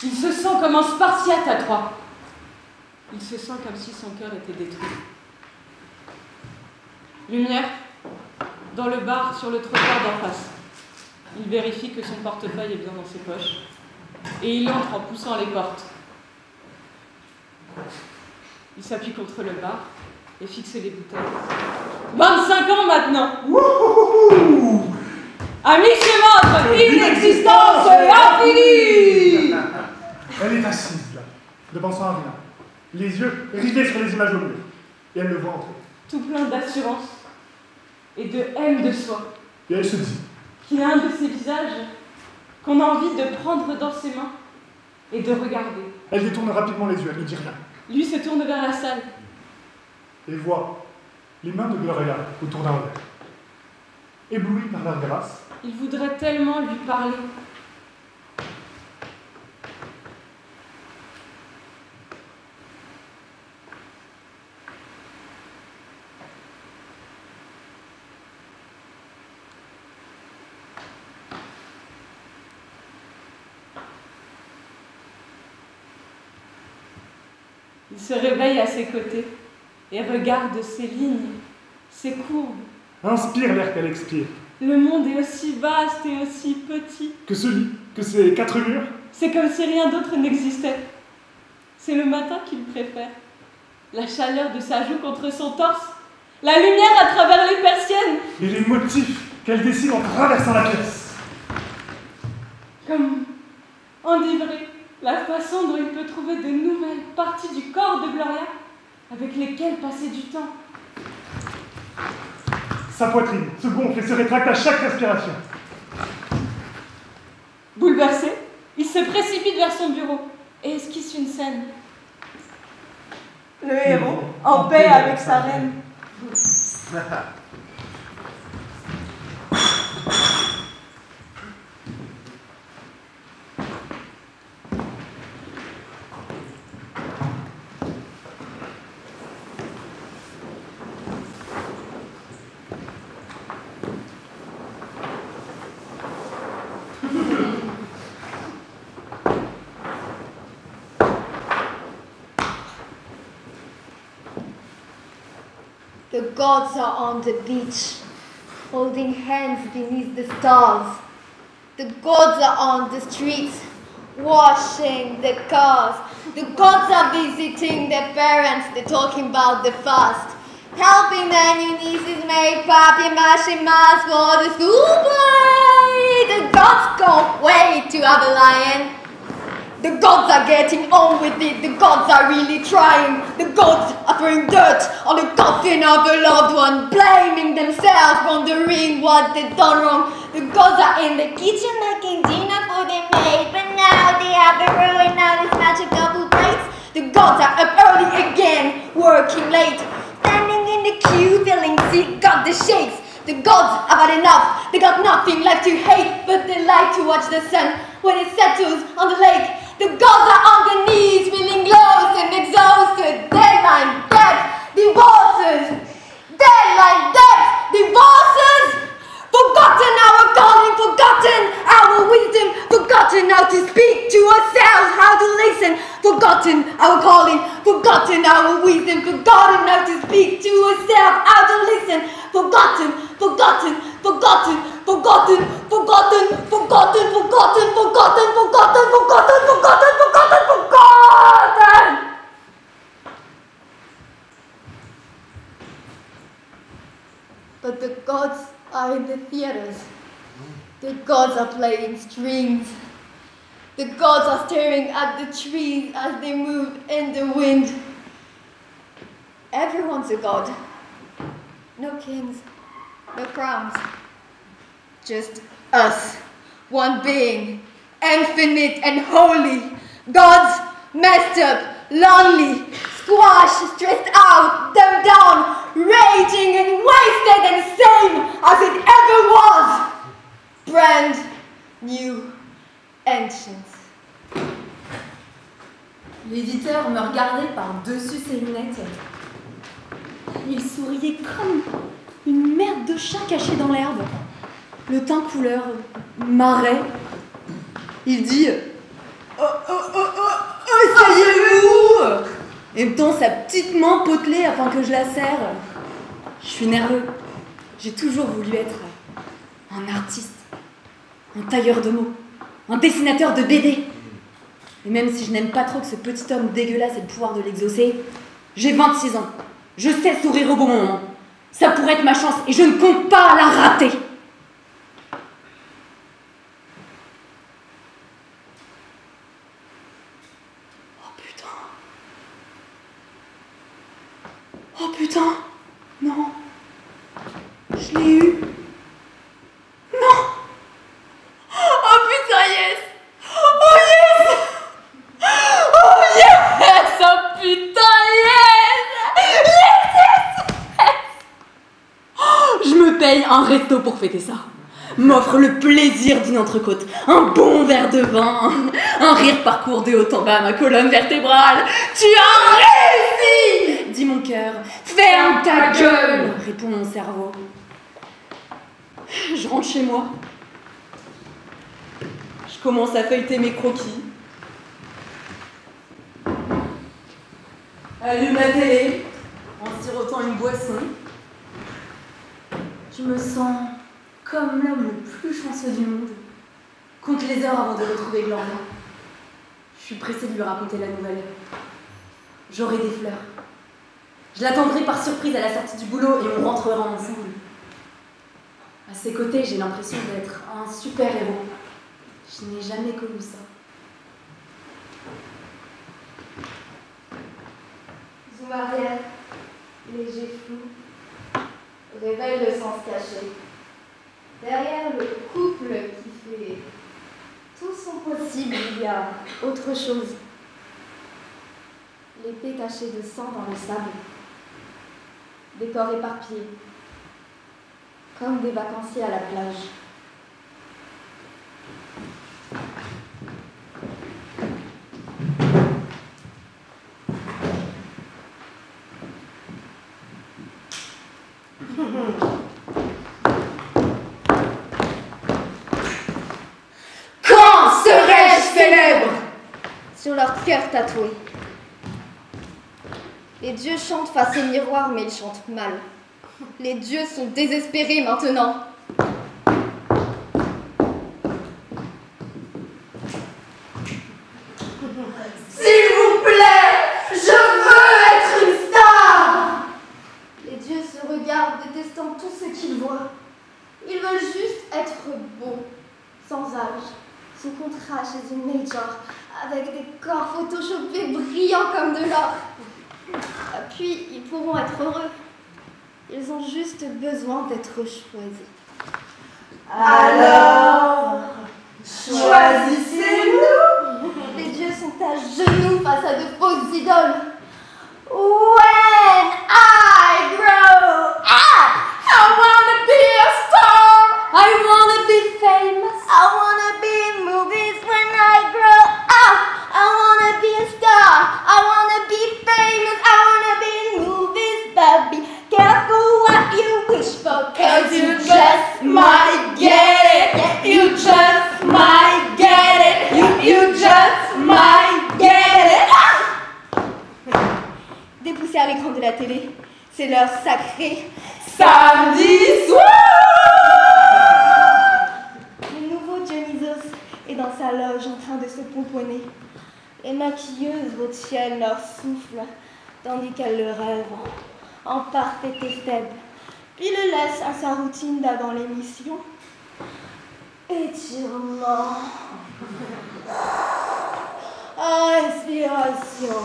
Il se sent comme un Spartiate à Troie. Il se sent comme si son cœur était détruit. Lumière, dans le bar, sur le trottoir d'en face. Il vérifie que son portefeuille est bien dans ses poches. Et il entre en poussant les portes. Il s'appuie contre le bar et fixe les bouteilles. 25 ans maintenant. Wouhou! À mi-chemin entre inexistence et infini. Elle est assise là, devant son rien, les yeux rivés sur les images au mur. Et elle le voit entrer. Tout plein d'assurance et de haine de soi. Et elle se dit qu'il a un de ces visages qu'on a envie de prendre dans ses mains et de regarder. Elle détourne rapidement les yeux, elle ne dit rien. Lui se tourne vers la salle. Et voit les mains de Gloria autour d'un verre. Ébloui par leur grâce, il voudrait tellement lui parler. Il se réveille à ses côtés et regarde ses lignes, ses courbes. Inspire l'air qu'elle expire. Le monde est aussi vaste et aussi petit. Que ce lit, que ces quatre murs. C'est comme si rien d'autre n'existait. C'est le matin qu'il préfère. La chaleur de sa joue contre son torse. La lumière à travers les persiennes. Et les motifs qu'elle dessine en traversant la pièce. Comme enivré. La façon dont il peut trouver de nouvelles parties du corps de Gloria avec lesquelles passer du temps. Sa poitrine se gonfle et se rétracte à chaque respiration. Bouleversé, il se précipite vers son bureau et esquisse une scène. Le héros, en paix avec sa reine. The gods are on the beach, holding hands beneath the stars. The gods are on the streets, washing the cars. The gods are visiting their parents, they're talking about the fast. Helping their new nieces make papier-mâché masks for the school play. The gods can't wait to Babylon. The gods are getting on with it, the gods are really trying. The gods are throwing dirt on the coffin of a loved one, blaming themselves, wondering what they've done wrong. The gods are in the kitchen making dinner for their maid, but now they have to ruin all this magic double plates. The gods are up early again, working late, standing in the queue, feeling sick, got the shakes. The gods have had enough, they got nothing left to hate, but they like to watch the sun when it settles on the lake. The gods are on their knees, feeling lost and exhausted. Deadline, death, divorces. Deadline, death, divorces. Forgotten our calling, forgotten our wisdom, forgotten how to speak to ourselves, how to listen. Forgotten our calling, forgotten our wisdom, forgotten how to speak to ourselves, how to listen. Forgotten, forgotten, forgotten, forgotten, forgotten, forgotten, forgotten, forgotten, forgotten, forgotten, forgotten, forgotten, forgotten. But the gods are in the theaters. The gods are playing strings. The gods are staring at the trees as they move in the wind. Everyone's a god. No kings, no crowns. Just us, one being, infinite and holy. Gods messed up, lonely, squashed, stressed out, dumbed down, raging and wasted and same as it ever was. Brand new, ancient. L'éditeur me regardait par-dessus ses lunettes. Il souriait comme une merde de chat cachée dans l'herbe. Le teint couleur marais. Il dit asseyez-vous et me tend sa petite main potelée afin que je la serre. Je suis nerveux. J'ai toujours voulu être un artiste, un tailleur de mots, un dessinateur de BD. Et même si je n'aime pas trop que ce petit homme dégueulasse ait le pouvoir de l'exaucer, j'ai 26 ans. Je sais sourire au bon moment. Ça pourrait être ma chance et je ne compte pas la rater. Oh putain, non, je l'ai eu. Non. Oh putain, yes. Oh yes. Oh yes. Oh putain, yes. Yes, yes, yes. Oh, je me paye un resto pour fêter ça. M'offre le plaisir d'une entrecôte, un bon verre de vin, un rire parcourt de haut en bas ma colonne vertébrale. Tu as réussi, dit mon cœur. Ferme ta gueule, répond mon cerveau. Je rentre chez moi. Je commence à feuilleter mes croquis. Allume la télé en sirotant une boisson. Je me sens comme l'homme le plus chanceux du monde. Compte les heures avant de retrouver Gloria. Je suis pressée de lui raconter la nouvelle. J'aurai des fleurs. Je l'attendrai par surprise à la sortie du boulot et on rentrera ensemble. À ses côtés, j'ai l'impression d'être un super-héros. Je n'ai jamais connu ça. Zoom arrière, léger flou, révèle le sens caché. Derrière le couple qui fait tout son possible, il y a autre chose. L'épée cachée de sang dans le sable. Des corps éparpillés, comme des vacanciers à la plage. Quand serai-je célèbre? Sur leur cœur tatoué. Les dieux chantent face au miroir, mais ils chantent mal. Les dieux sont désespérés maintenant. S'il vous plaît, je veux être une star. Les dieux se regardent, détestant tout ce qu'ils voient. Ils veulent juste être beaux, sans âge, sous contrat chez une major, avec des corps photoshopés brillants comme de l'or. Puis, ils pourront être heureux. Ils ont juste besoin d'être choisis. Alors, choisissez-nous. Les dieux sont à genoux face à de fausses idoles. When I grow up, I wanna be a star. I wanna be famous. I wanna be in movies when I grow up. I wanna be a star. I wanna be famous. I wanna be in movies, but be careful what you wish for, 'cause you just might get it. You just might get it. You just might get it. Dépoussière l'écran de la télé, c'est l'heure sacrée. Samedi soir. Le nouveau Dionysos est dans sa loge en train de se pomponner. Les maquilleuses retiennent leur souffle, tandis qu'elles le rêvent, en parfait et faible, puis le laissent à sa routine d'avant l'émission. Étirement. Respiration.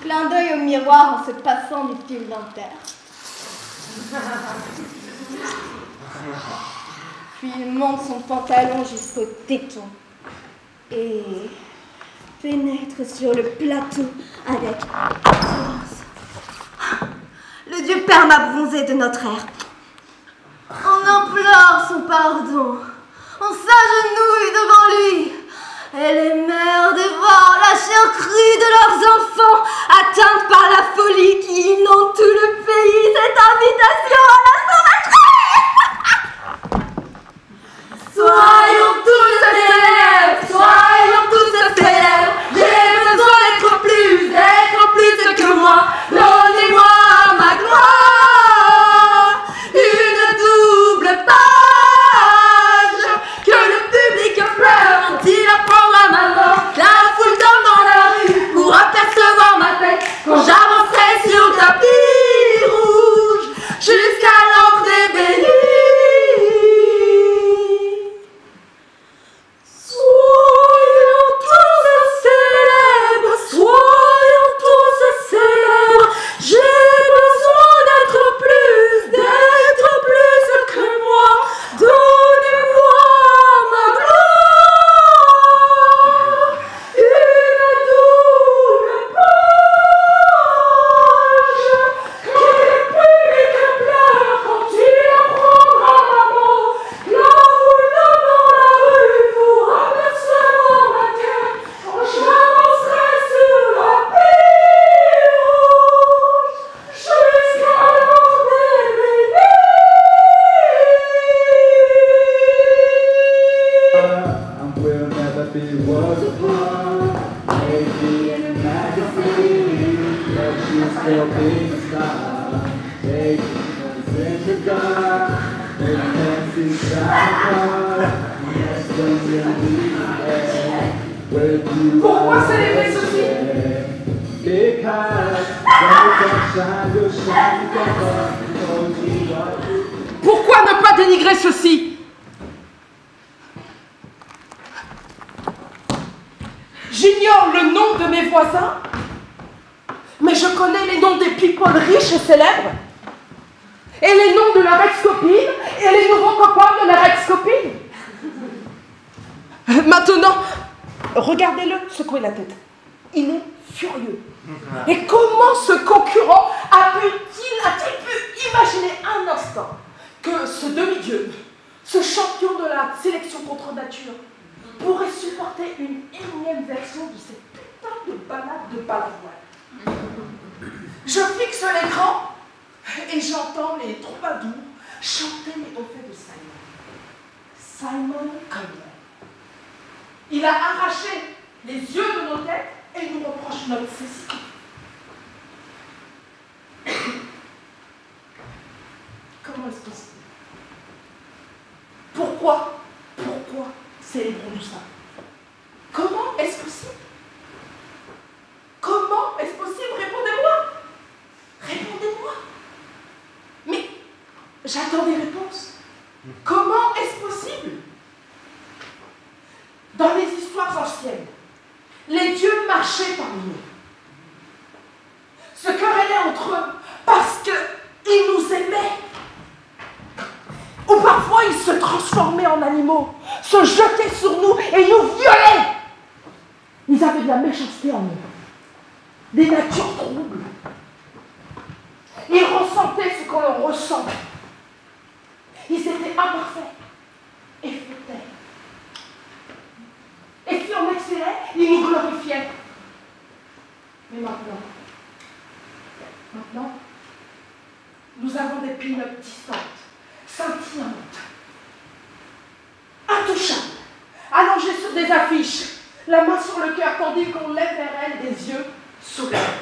Clin d'œil au miroir en se passant du fil dentaire. Puis il monte son pantalon jusqu'au téton et pénètre sur le plateau avec assurance. Le dieu perma-bronzé de notre ère. On implore son pardon. On s'agenouille devant lui. Et les mères dévorent la chair crue de leurs enfants, atteintes par la folie qui inonde tout le pays. Cette invitation à la sauvagerie. Soyons tous célèbres, soyons tous célèbres. J'ai besoin d'être plus que moi. Donnez-moi ma gloire. Une double page que le public pleure quand il apprend à ma mort. La foule tombe dans la rue pour apercevoir ma tête quand j'avancerai sur le tapis rouge jusqu'à l'entrée bénie. Soyons tous célèbres, soyons tous célèbres. J'ai besoin d'être plus que moi. Donnez-moi ma gloire. Une double page que le public pleure quand il apprendra ma mort. La foule tombe dans la rue pour apercevoir ma tête quand j'avancerai sur la pile rouge jusqu'à l'entrée bénie. Will never be what it was. Maybe in a magazine, but you still be a star. Taking us in the dark, and fancy side. Yes, when you're there, where you Pourquoi célébrer ceci? Because when you shine, you shine together. Pourquoi ne pas dénigrer ceci? J'ignore le nom de mes voisins, mais je connais les noms des people riches et célèbres, et les noms de leur ex-copine, et les nouveaux copains de leur ex-copine. Maintenant, regardez-le secouer la tête. Il est furieux. Et comment ce concurrent a-t-il pu imaginer un instant que ce demi-dieu, ce champion de la sélection contre nature, pourrait supporter une énième version de cette putain de balade de Balavoine? Je fixe l'écran et j'entends les troubadours chanter les hauts faits de Simon. Simon Cowell. Il a arraché les yeux de nos têtes et nous reproche notre cécité. Comment est-ce possible? Pourquoi célébrons-nous ça? Comment est-ce possible? Comment est-ce possible? Répondez-moi! Répondez-moi! Mais j'attends des réponses. Comment est-ce possible? ils se transformaient en animaux, se jetaient sur nous et nous violaient. Ils avaient de la méchanceté en eux, des natures troubles. Ils ressentaient ce qu'on leur ressent. Ils étaient imparfaits et fautaient. Et si on excellait, ils nous glorifiaient. Mais maintenant, nous avons des peanuts distantes, scintillantes, intouchables, allongées sur des affiches, la main sur le cœur, tandis qu'on lève vers elles des yeux souriants.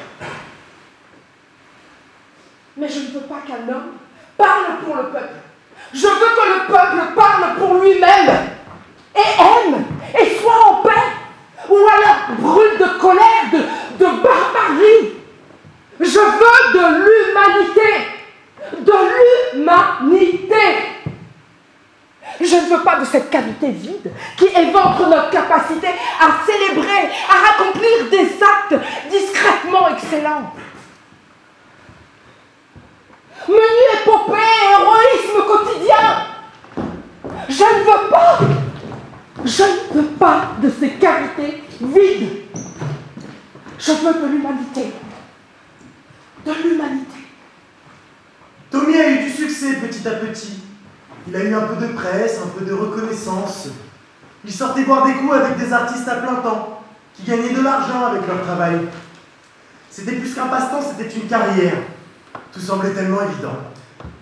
Mais je ne veux pas qu'un homme parle pour le peuple. Je veux que le peuple parle pour lui-même et aime et soit en paix, ou alors brûle de colère, de barbarie. Je veux de l'humanité. De l'humanité. Je ne veux pas de cette cavité vide qui éventre notre capacité à célébrer, à accomplir des actes discrètement excellents. Menu épopée, héroïsme quotidien. Je ne veux pas de ces cavités vides. Je veux de l'humanité. De l'humanité. Tommy a eu du succès petit à petit. Il a eu un peu de presse, un peu de reconnaissance. Il sortait boire des coups avec des artistes à plein temps, qui gagnaient de l'argent avec leur travail. C'était plus qu'un passe-temps, c'était une carrière. Tout semblait tellement évident.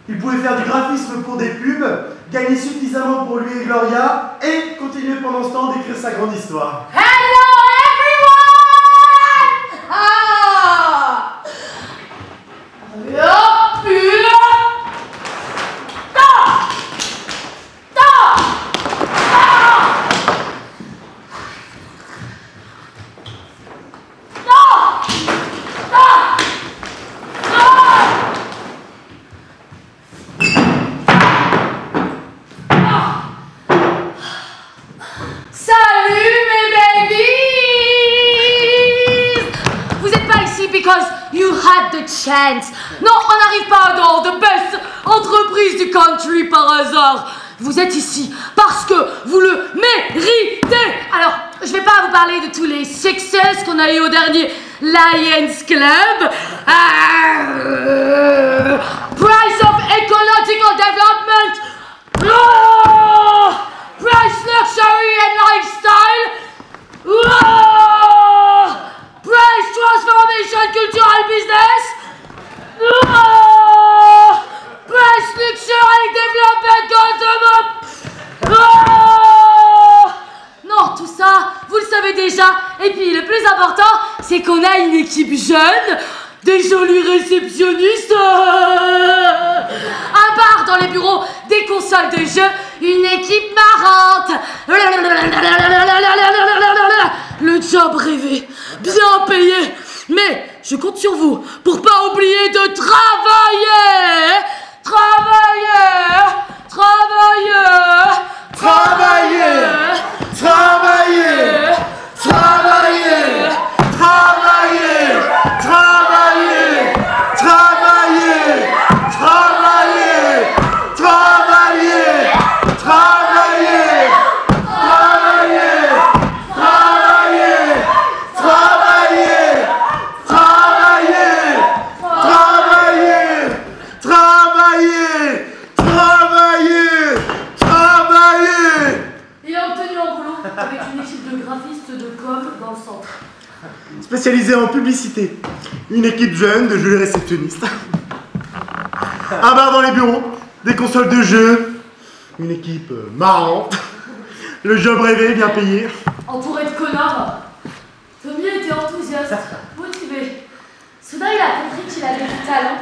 Il pouvait faire du graphisme pour des pubs, gagner suffisamment pour lui et Gloria, et continuer pendant ce temps d'écrire sa grande histoire. Hello everyone! Ah! Oh putain! Because you had the chance. Non, on n'arrive pas dans the best entreprise du country par hasard. Vous êtes ici parce que vous le méritez. Alors, je vais pas vous parler de tous les succès qu'on a eu au dernier Lions Club. Price of Ecological Development. Oh, Price Luxury and Lifestyle. Oh, Price Transformation Cultural Business. Oh, Price Luxury Development Consumer. Oh, non, tout ça, vous le savez déjà. Et puis, le plus important, c'est qu'on a une équipe jeune, des jolis réceptionnistes. À part dans les bureaux des consoles de jeux, une équipe marrante. Le job rêvé, bien payé. Mais je compte sur vous pour pas oublier de travailler. Travailler. Travailler. Travailler. Travailler. Travailler. Travailler. Travailler. Travailler. Travailler. Travailler. Travailler. Avec une équipe de graphistes de com dans le centre. Spécialisée en publicité. Une équipe jeune de jeux réceptionnistes. Un bar dans les bureaux. Des consoles de jeux. Une équipe marrante. Le job rêvé, bien payé. Entouré de connards, Tommy était enthousiaste, motivé. Soudain, il a compris qu'il avait du talent.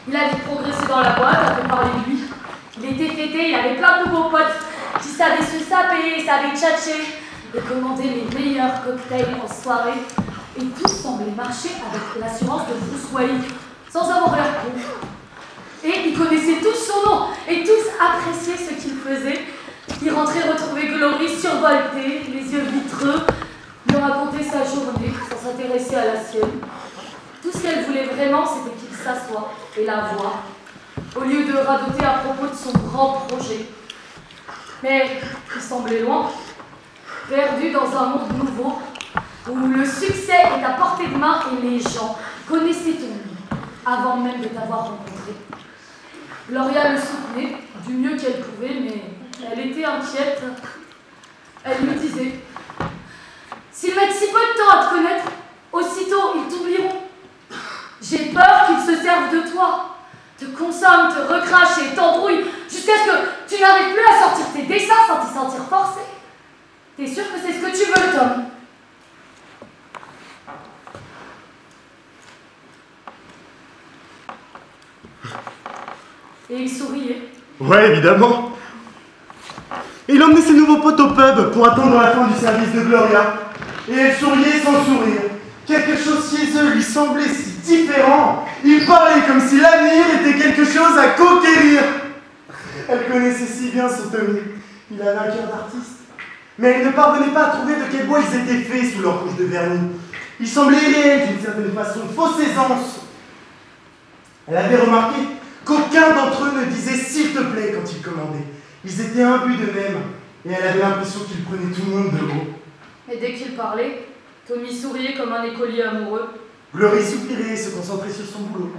Il avait progressé dans la boîte, on fait parler de lui. Il était fêté, il avait plein de nouveaux potes qui savaient se saper, savaient tchatcher et commander les meilleurs cocktails en soirée. Et tout semblait marcher avec l'assurance de Bruce Wayne, sans avoir l'air con. Et ils connaissaient tous son nom et tous appréciaient ce qu'il faisait. Il rentrait retrouver Glory survoltée, les yeux vitreux, lui raconter sa journée sans s'intéresser à la sienne. Tout ce qu'elle voulait vraiment, c'était qu'il s'assoie et la voie, au lieu de radoter à propos de son grand projet. Mais il semblait loin, perdu dans un monde nouveau, où le succès est à portée de main et les gens connaissaient ton nom, avant même de t'avoir rencontré. Gloria le soutenait du mieux qu'elle pouvait, mais elle était inquiète. Elle me disait, s'ils mettent si peu de temps à te connaître, aussitôt ils t'oublieront. J'ai peur qu'ils se servent de toi, te consomment, te recrachent et t'embrouillent, jusqu'à ce que tu n'arrives plus à sortir tes dessins sans t'y sentir forcé. T'es sûr que c'est ce que tu veux, Tom? Et il souriait. Ouais, évidemment. Il emmenait ses nouveaux potes au pub pour attendre la fin du service de Gloria. Et elle souriait sans sourire. Quelque chose chez eux lui semblait si différent. Il parlait comme si l'avenir était quelque chose à conquérir. Elle connaissait si bien son Tommy. Il avait un cœur d'artiste. Mais elle ne parvenait pas à trouver de quel bois ils étaient faits sous leur couche de vernis. Ils semblaient réels d'une certaine façon, fausse aisance. Elle avait remarqué qu'aucun d'entre eux ne disait s'il te plaît quand ils commandaient. Ils étaient imbus d'eux-mêmes, et elle avait l'impression qu'ils prenaient tout le monde de haut. Et dès qu'il parlait, Tommy souriait comme un écolier amoureux. Glory soupirait et se concentrait sur son boulot.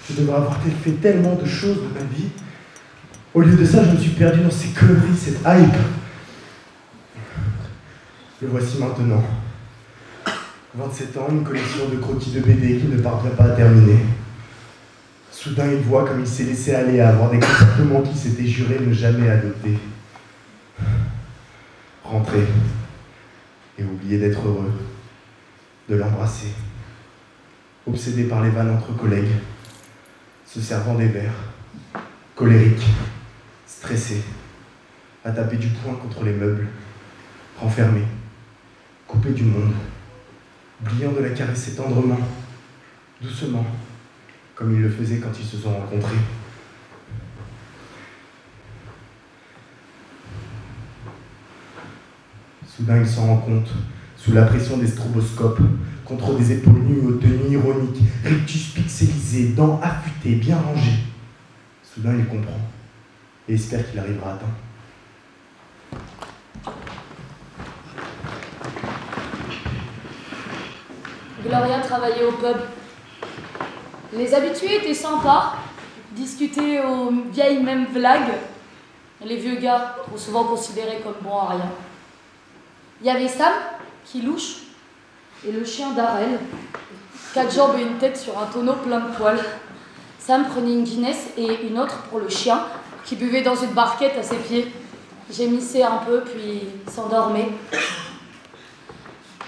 Je devrais avoir fait tellement de choses de ma vie. Au lieu de ça, je me suis perdu dans ces conneries, cette hype. Le voici maintenant. 27 ans, une collection de croquis de BD qu'il ne parvient pas à terminer. Soudain, il voit comme il s'est laissé aller à avoir des comportements qu'il s'était juré ne jamais adopter. rentrer et oublier d'être heureux, de l'embrasser, obsédé par les vannes entre collègues, se servant des verres, colérique, stressé, à taper du poing contre les meubles, renfermé, coupé du monde, oubliant de la caresser tendrement, doucement, comme ils le faisaient quand ils se sont rencontrés. Soudain, il s'en rend compte, sous la pression des stroboscopes, contre des épaules nues aux tenues ironiques, rictus pixelisés, dents affûtées, bien rangées. Soudain, il comprend et espère qu'il arrivera à temps. Gloria travaillait au pub. Les habitués étaient sympas, discutaient aux vieilles mêmes blagues. Les vieux gars, trop souvent considérés comme bons à rien. Il y avait Sam, qui louche, et le chien d'Arel, 4 jambes et une tête sur un tonneau plein de poils. Sam prenait une Guinness et une autre pour le chien, qui buvait dans une barquette à ses pieds. Gémissait un peu, puis s'endormait.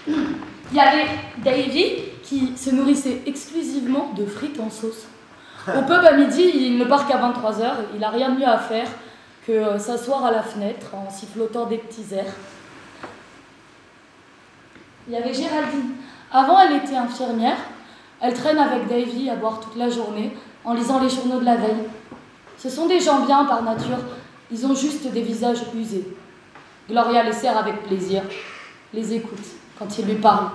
Il y avait Davy, qui se nourrissait exclusivement de frites en sauce. Au pub à midi, il ne part qu'à 23h, il n'a rien de mieux à faire que s'asseoir à la fenêtre en sifflotant des petits airs. Il y avait Géraldine. Avant, elle était infirmière. Elle traîne avec Davy à boire toute la journée en lisant les journaux de la veille. Ce sont des gens bien par nature, ils ont juste des visages usés. Gloria les sert avec plaisir, les écoute quand ils lui parlent.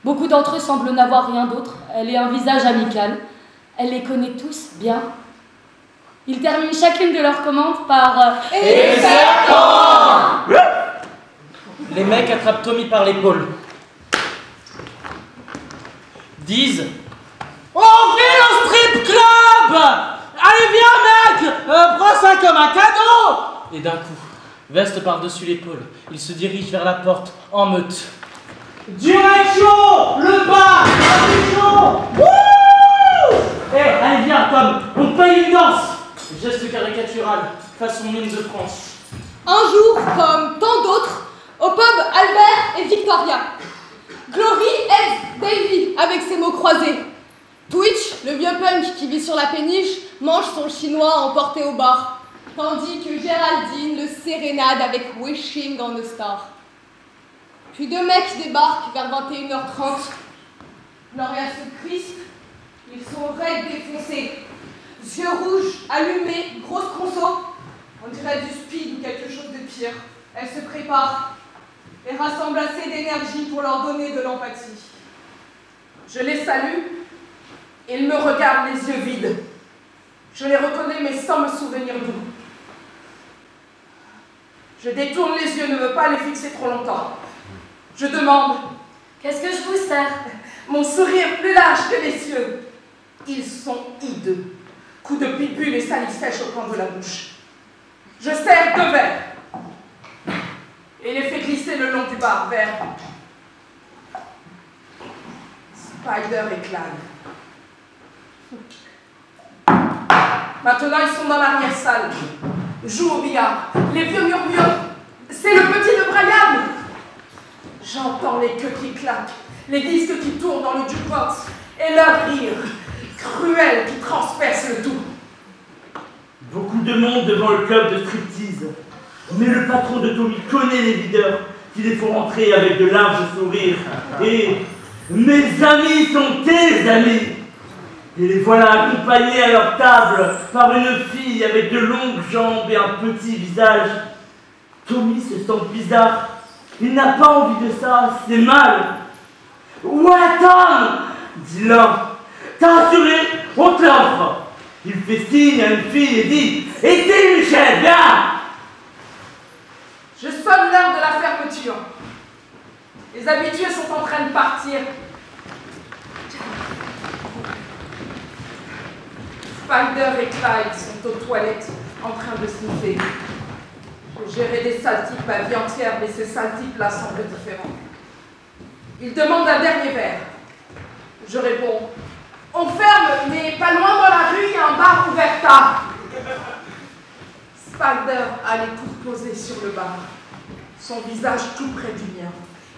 Beaucoup d'entre eux semblent n'avoir rien d'autre. Elle est un visage amical. Elle les connaît tous bien. Ils terminent chacune de leurs commandes par Et serpent. Les mecs attrapent Tommy par l'épaule. Disent on vit au strip club. Allez viens mec, prends ça comme un cadeau. Et d'un coup, veste par-dessus l'épaule, ils se dirigent vers la porte en meute. Direction le bar, Wouh. Allez viens Tom, on paye une danse. Geste caricatural, façon mine de France. Un jour, comme tant d'autres, au pub Albert et Victoria. Glory aide Davy avec ses mots croisés. Twitch, le vieux punk qui vit sur la péniche, mange son chinois emporté au bar, tandis que Géraldine le sérénade avec Wishing on a Star. Puis 2 mecs débarquent vers 21h30. Gloria se crispe, ils sont raides défoncés. Yeux rouges, allumés, grosse conso. On dirait du speed ou quelque chose de pire. Elle se prépare et rassemble assez d'énergie pour leur donner de l'empathie. Je les salue, ils me regardent les yeux vides. Je les reconnais mais sans me souvenir d'où. Je détourne les yeux, ne veux pas les fixer trop longtemps. Je demande « Qu'est-ce que je vous sers ?» Mon sourire plus large que les cieux. Ils sont hideux. Coups de pipule et salive sèche au coin de la bouche. Je sers 2 verres et les fais glisser le long du bar vers Spider et Clyde. Maintenant, ils sont dans l'arrière-salle. Jouent au billard. Les vieux murmurent. C'est le petit de Brian. J'entends les queues qui claquent, les disques qui tournent dans le jukebox et leur rire cruel qui transperce le tout. Beaucoup de monde devant le club de striptease. Mais le patron de Tommy connaît les videurs qui les font rentrer avec de larges sourires. Et mes amis sont tes amis. Et les voilà accompagnés à leur table par une fille avec de longues jambes et un petit visage. Tommy se sent bizarre. Il n'a pas envie de ça, c'est mal. Ouais, Tom, dit l'un. T'as assuré, on te l'offre. Il fait signe à une fille et dit « Et si, Michel, viens !» Je sonne l'heure de la fermeture. Les habitués sont en train de partir. Spider et Clyde sont aux toilettes en train de sniffer. Je gérais des sales types ma vie entière, mais ces sales types-là semblent différents. Ils demandent un dernier verre. Je réponds « On ferme, mais pas loin dans la rue, il y a un bar ouvert tard. » Spider a les coudes posés sur le bar. son visage tout près du mien.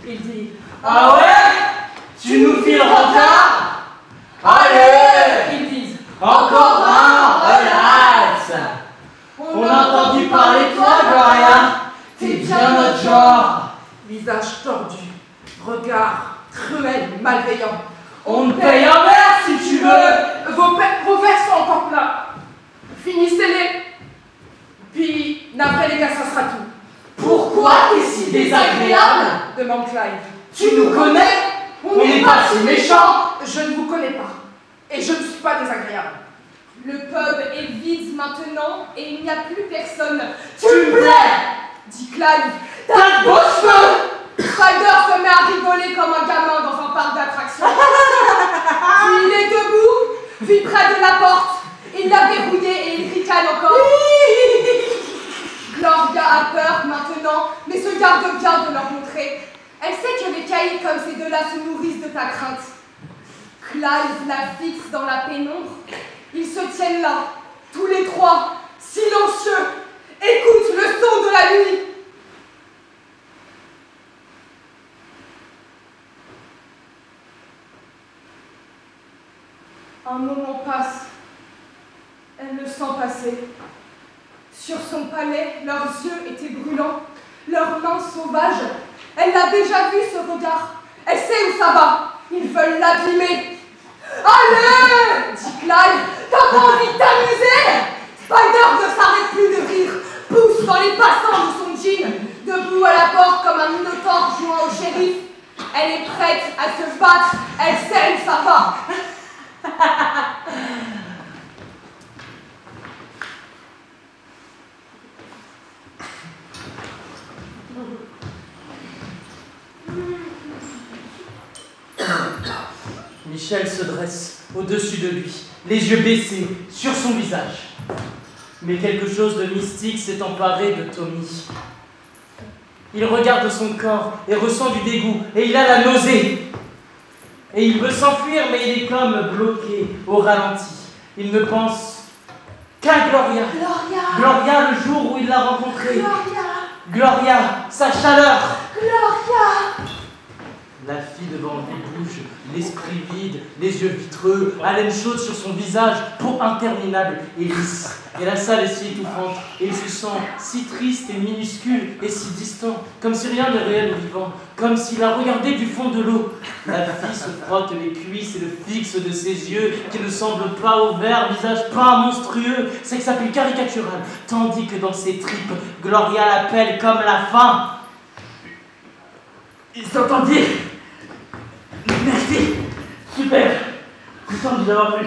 Il dit: Ah ouais? Tu nous files retard? Allez! Ils disent: Encore un, relax! On a entendu parler de toi, Gloria. T'es bien notre genre. Visage tordu, regard cruel, malveillant. On te paye un verre si tu veux. Vos verres sont encore plats. Finissez-les. Puis, navrez les gars, ça sera tout. Pourquoi t'es si désagréable? Demande Clive. Tu nous connais? On n'est pas si méchants. Je ne vous connais pas. Et je ne suis pas désagréable. Le pub est vide maintenant et il n'y a plus personne. Tu me plais! Dit Clive. T'as de beaux cheveux! Spider se met à rigoler comme un gamin dans un parc d'attractions. Puis il est debout, puis près de la porte. Il l'a verrouillée et il ricane encore. Gloria a peur maintenant, mais se garde bien de leur montrer. Elle sait que les caïds comme ces deux-là se nourrissent de ta crainte. Clive la fixe dans la pénombre. Ils se tiennent là, tous les trois, silencieux. Écoute le son de la nuit. Un moment passe. Elle le sent passer. Sur son palais, leurs yeux étaient brûlants, leurs mains sauvages. Elle l'a déjà vu, ce regard. Elle sait où ça va. Ils veulent l'abîmer. Allez! Dit Clive. T'as pas envie de t'amuser? Spider ne s'arrête plus de rire, pousse dans les passants de son jean, debout à la porte comme un minotaure jouant au shérif. Elle est prête à se battre. Elle sait où ça va. Michel se dresse au-dessus de lui, les yeux baissés sur son visage. Mais quelque chose de mystique s'est emparé de Tommy. Il regarde son corps et ressent du dégoût, et il a la nausée. Et il veut s'enfuir, mais il est comme bloqué au ralenti. Il ne pense qu'à Gloria. Gloria, le jour où il l'a rencontrée. Gloria, sa chaleur. Gloria. La fille devant lui bouge, l'esprit vide, les yeux vitreux, haleine chaude sur son visage, peau interminable et lisse. Et la salle est si étouffante, et il se sent si triste et minuscule et si distant, comme si rien n'est réel ou vivant, comme s'il la regardait du fond de l'eau. La fille se frotte les cuisses et le fixe de ses yeux, qui ne semblent pas ouverts, visage peint monstrueux, sexe à plus caricatural, tandis que dans ses tripes, Gloria l'appelle comme la faim. Ils s'entendent dire. Merci. Super. Content de vous avoir vu.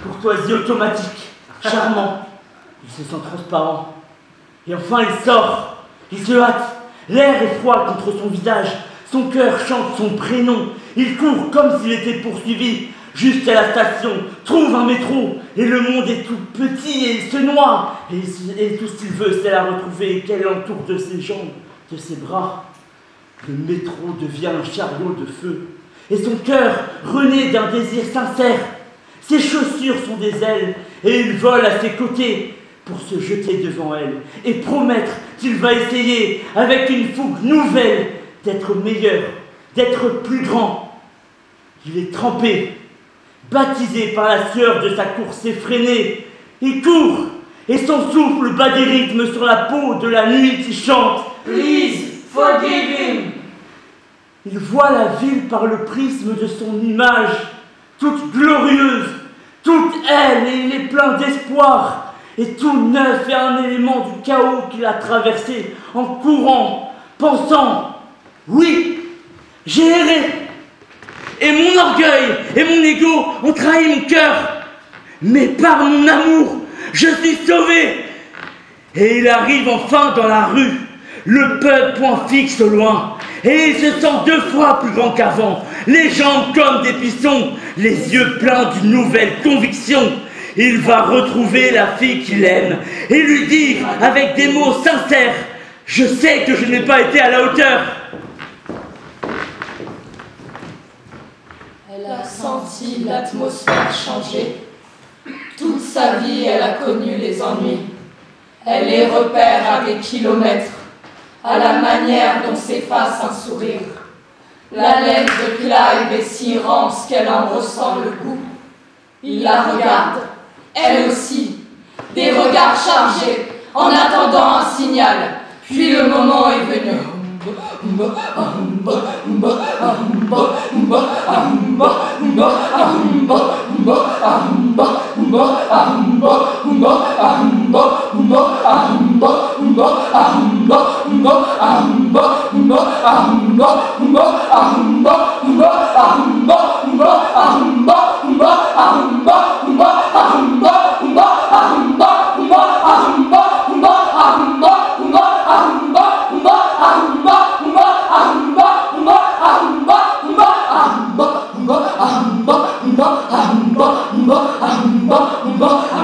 Courtoisie automatique. Charmant. Il se sent transparent. Et enfin il sort. Il se hâte. L'air est froid contre son visage. Son cœur chante son prénom. Il court comme s'il était poursuivi. Jusqu'à la station, trouve un métro. Et le monde est tout petit et il se noie. Et tout ce qu'il veut, c'est la retrouver et qu'elle l'entoure de ses jambes, de ses bras. Le métro devient un chariot de feu, et son cœur renaît d'un désir sincère. Ses chaussures sont des ailes, et il vole à ses côtés pour se jeter devant elle, et promettre qu'il va essayer, avec une fougue nouvelle, d'être meilleur, d'être plus grand. Il est trempé, baptisé par la sueur de sa course effrénée. Il court, et son souffle bat des rythmes sur la peau de la nuit qui chante. Please, forgive him. Il voit la ville par le prisme de son image, toute glorieuse, toute elle, et il est plein d'espoir, et tout neuf et un élément du chaos qu'il a traversé en courant, pensant, oui, j'ai erré, et mon orgueil et mon ego ont trahi mon cœur, mais par mon amour, je suis sauvé. Et il arrive enfin dans la rue, le pub point fixe au loin, et il se sent 2 fois plus grand qu'avant, les jambes comme des pistons, les yeux pleins d'une nouvelle conviction. Il va retrouver la fille qu'il aime et lui dire avec des mots sincères: je sais que je n'ai pas été à la hauteur. Elle a senti l'atmosphère changer. Toute sa vie, elle a connu les ennuis. Elle les repère à des kilomètres, à la manière dont s'efface un sourire. La laine de Clive est si rance qu'elle en ressent le goût. Il la regarde, elle aussi, des regards chargés, en attendant un signal, puis le moment est venu.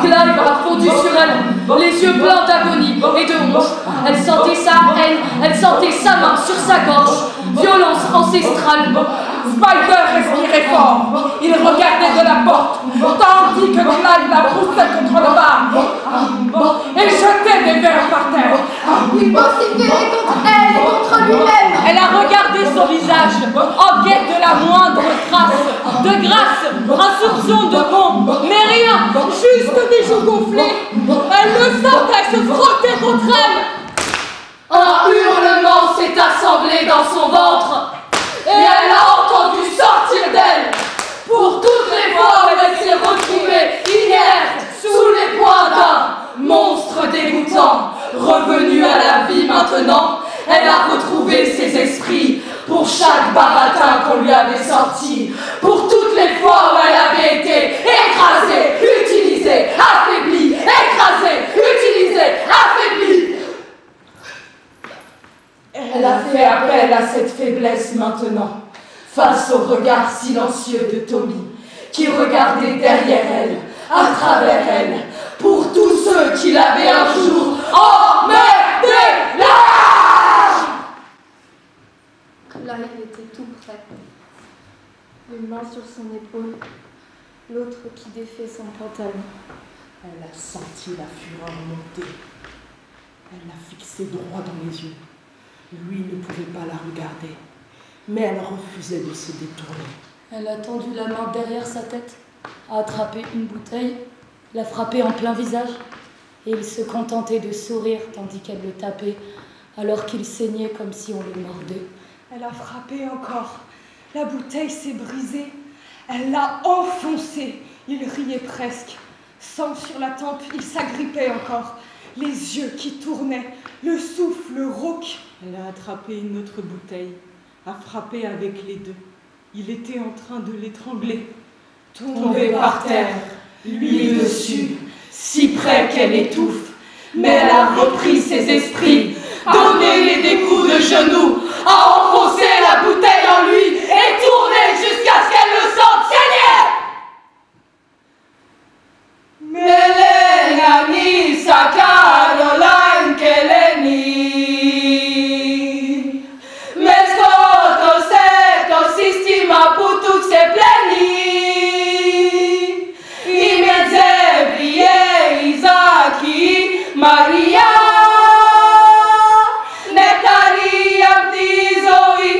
Clive a fondu sur elle, les yeux pleins d'agonie et de honte. Elle sentait sa haine, elle sentait sa main sur sa gorge, violence ancestrale. Spider respirait fort. Il regardait de la porte, tandis que Clive la poussait contre le bar et jetait des verres par terre. Il vociférait contre elle et contre lui-même. Elle a regardé son visage, en quête de la moindre trace de grâce, un soupçon de bombe, mais rien, juste des joues gonflées. Elle le sentait se frotter contre elle. Un hurlement s'est assemblé dans son ventre et elle a entendu sortir d'elle. Pour toutes les fois où elle s'est retrouvée inerte sous les poings d'un monstre dégoûtant, revenu à la vie maintenant, elle a retrouvé ses esprits pour chaque baratin qu'on lui avait sorti, pour toutes les fois où elle avait été écrasée, utilisée, affaiblie, écrasée, utilisée, affaiblie. Elle a fait appel à cette faiblesse maintenant, face au regard silencieux de Tommy, qui regardait derrière elle, à travers elle, pour tous ceux qui l'avaient un jour emmerdé là. Clive était tout près. Une main sur son épaule, l'autre qui défait son pantalon. Elle a senti la fureur monter. Elle l'a fixé droit dans les yeux. Lui ne pouvait pas la regarder, mais elle refusait de se détourner. Elle a tendu la main derrière sa tête, a attrapé une bouteille, l'a frappé en plein visage, et il se contentait de sourire tandis qu'elle le tapait, alors qu'il saignait comme si on le mordait. Elle a frappé encore. La bouteille s'est brisée. Elle l'a enfoncé. Il riait presque. Sang sur la tempe, il s'agrippait encore. Les yeux qui tournaient, le souffle rauque. Elle a attrapé une autre bouteille, a frappé avec les deux. Il était en train de l'étrangler. Tombée par terre, lui dessus, si près qu'elle étouffe. Mais elle a repris ses esprits, donné des coups de genoux, a enfoncé la bouteille en lui et tourné jusqu'à ce qu'elle le sente saigner. Melena Nisa Caroline Keleni Meskoto Seto Sistema Putuk se pleni Imedzebrie Izaki Maria Nectariam Tizoi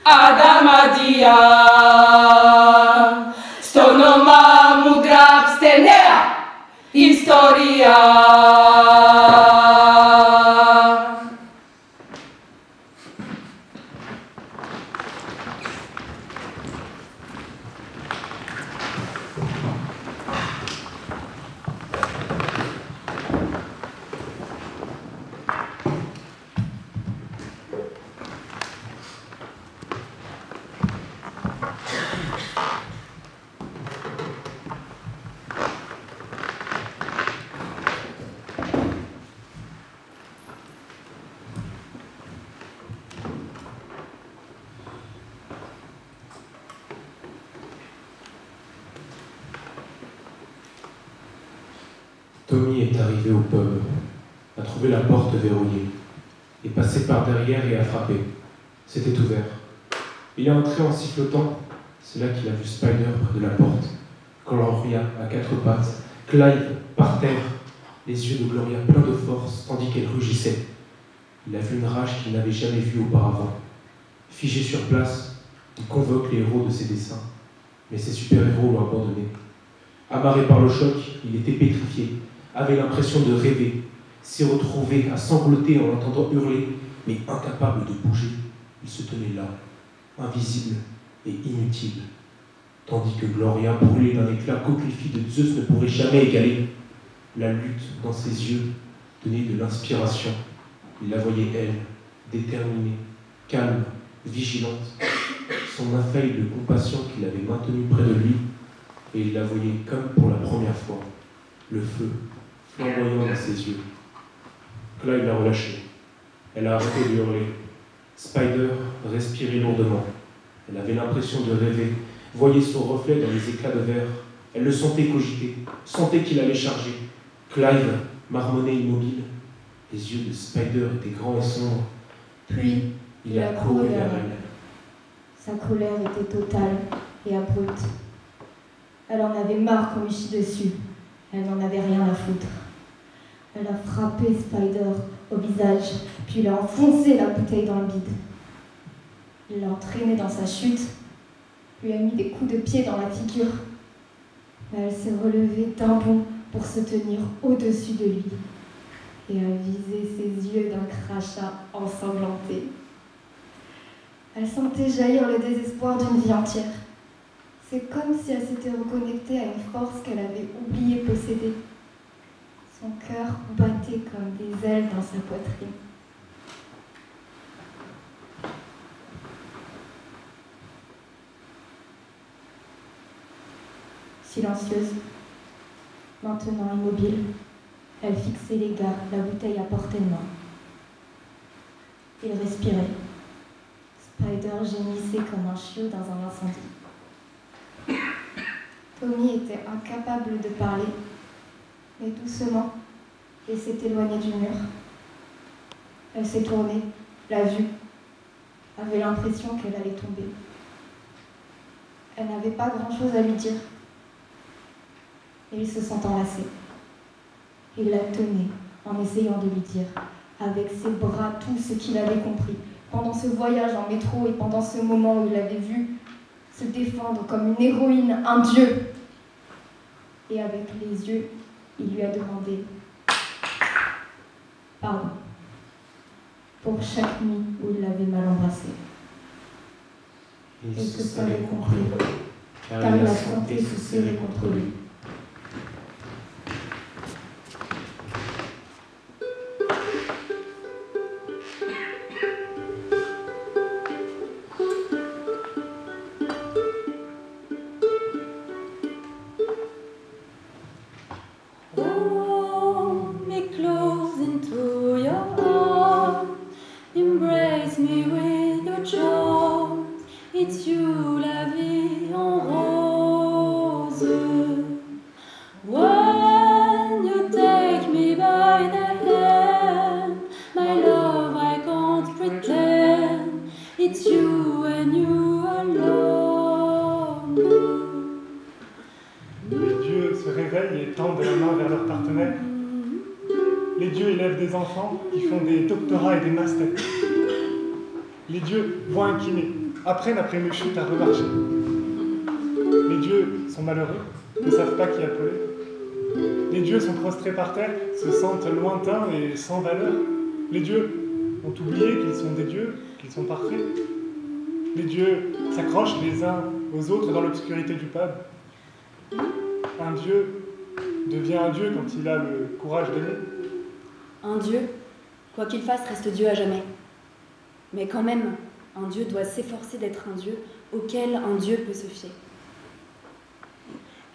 Adamadia Stonoma Mugrabstenea Historia. Tommy est arrivé au pub, a trouvé la porte verrouillée, est passé par derrière et a frappé. C'était ouvert. Il est entré en sifflotant. C'est là qu'il a vu Spider près de la porte. Gloria à quatre pattes, Clive par terre, les yeux de Gloria pleins de force tandis qu'elle rugissait. Il a vu une rage qu'il n'avait jamais vue auparavant. Figé sur place, il convoque les héros de ses dessins, mais ses super-héros l'ont abandonné. Amarré par le choc, il était pétrifié, avait l'impression de rêver, s'est retrouvé à sangloter en l'entendant hurler, mais incapable de bouger. Il se tenait là, invisible et inutile, tandis que Gloria brûlait d'un éclat qu'aucune fille de Zeus ne pourrait jamais égaler. La lutte dans ses yeux donnait de l'inspiration. Il la voyait, elle, déterminée, calme, vigilante, son infaillible compassion qui l'avait maintenue près de lui, et il la voyait comme pour la première fois, le feu flamboyant dans ses yeux. Clive l'a relâchée. Elle a arrêté de hurler. Spider respirait lourdement. Elle avait l'impression de rêver, voyait son reflet dans les éclats de verre. Elle le sentait cogiter, sentait qu'il allait charger. Clive marmonnait immobile. Les yeux de Spider étaient grands et sombres. Puis, il a couru vers elle. Sa colère était totale et abrupte. Elle en avait marre qu'on lui chie dessus. Elle n'en avait rien à foutre. Elle a frappé Spider au visage, puis il a enfoncé la bouteille dans le vide. Il l'a entraîné dans sa chute, lui a mis des coups de pied dans la figure. Mais elle s'est relevée d'un bond pour se tenir au-dessus de lui et a visé ses yeux d'un crachat ensanglanté. Elle sentait jaillir le désespoir d'une vie entière. C'est comme si elle s'était reconnectée à une force qu'elle avait oublié posséder. Son cœur battait comme des ailes dans sa poitrine. Silencieuse, maintenant immobile, elle fixait les gars, la bouteille à portée de main. Il respirait. Spider gémissait comme un chiot dans un incendie. Tommy était incapable de parler, mais doucement, il s'est éloigné du mur. Elle s'est tournée, l'a vu, avait l'impression qu'elle allait tomber. Elle n'avait pas grand-chose à lui dire. Et il se sent enlacé. Il la tenait en essayant de lui dire, avec ses bras, tout ce qu'il avait compris, pendant ce voyage en métro et pendant ce moment où il l'avait vu se défendre comme une héroïne, un dieu. Et avec les yeux, il lui a demandé pardon pour chaque nuit où il l'avait mal embrassé. Il et se que ça savait l'ait compris, car il a senti se serrer contre lui. Apprennent après une chute à remarcher. Les dieux sont malheureux, ne savent pas qui appeler. Les dieux sont prostrés par terre, se sentent lointains et sans valeur. Les dieux ont oublié qu'ils sont des dieux, qu'ils sont parfaits. Les dieux s'accrochent les uns aux autres dans l'obscurité du pub. Un dieu devient un dieu quand il a le courage d'aimer. Un dieu, quoi qu'il fasse, reste dieu à jamais. Mais quand même, un dieu doit s'efforcer d'être un dieu auquel un dieu peut se fier.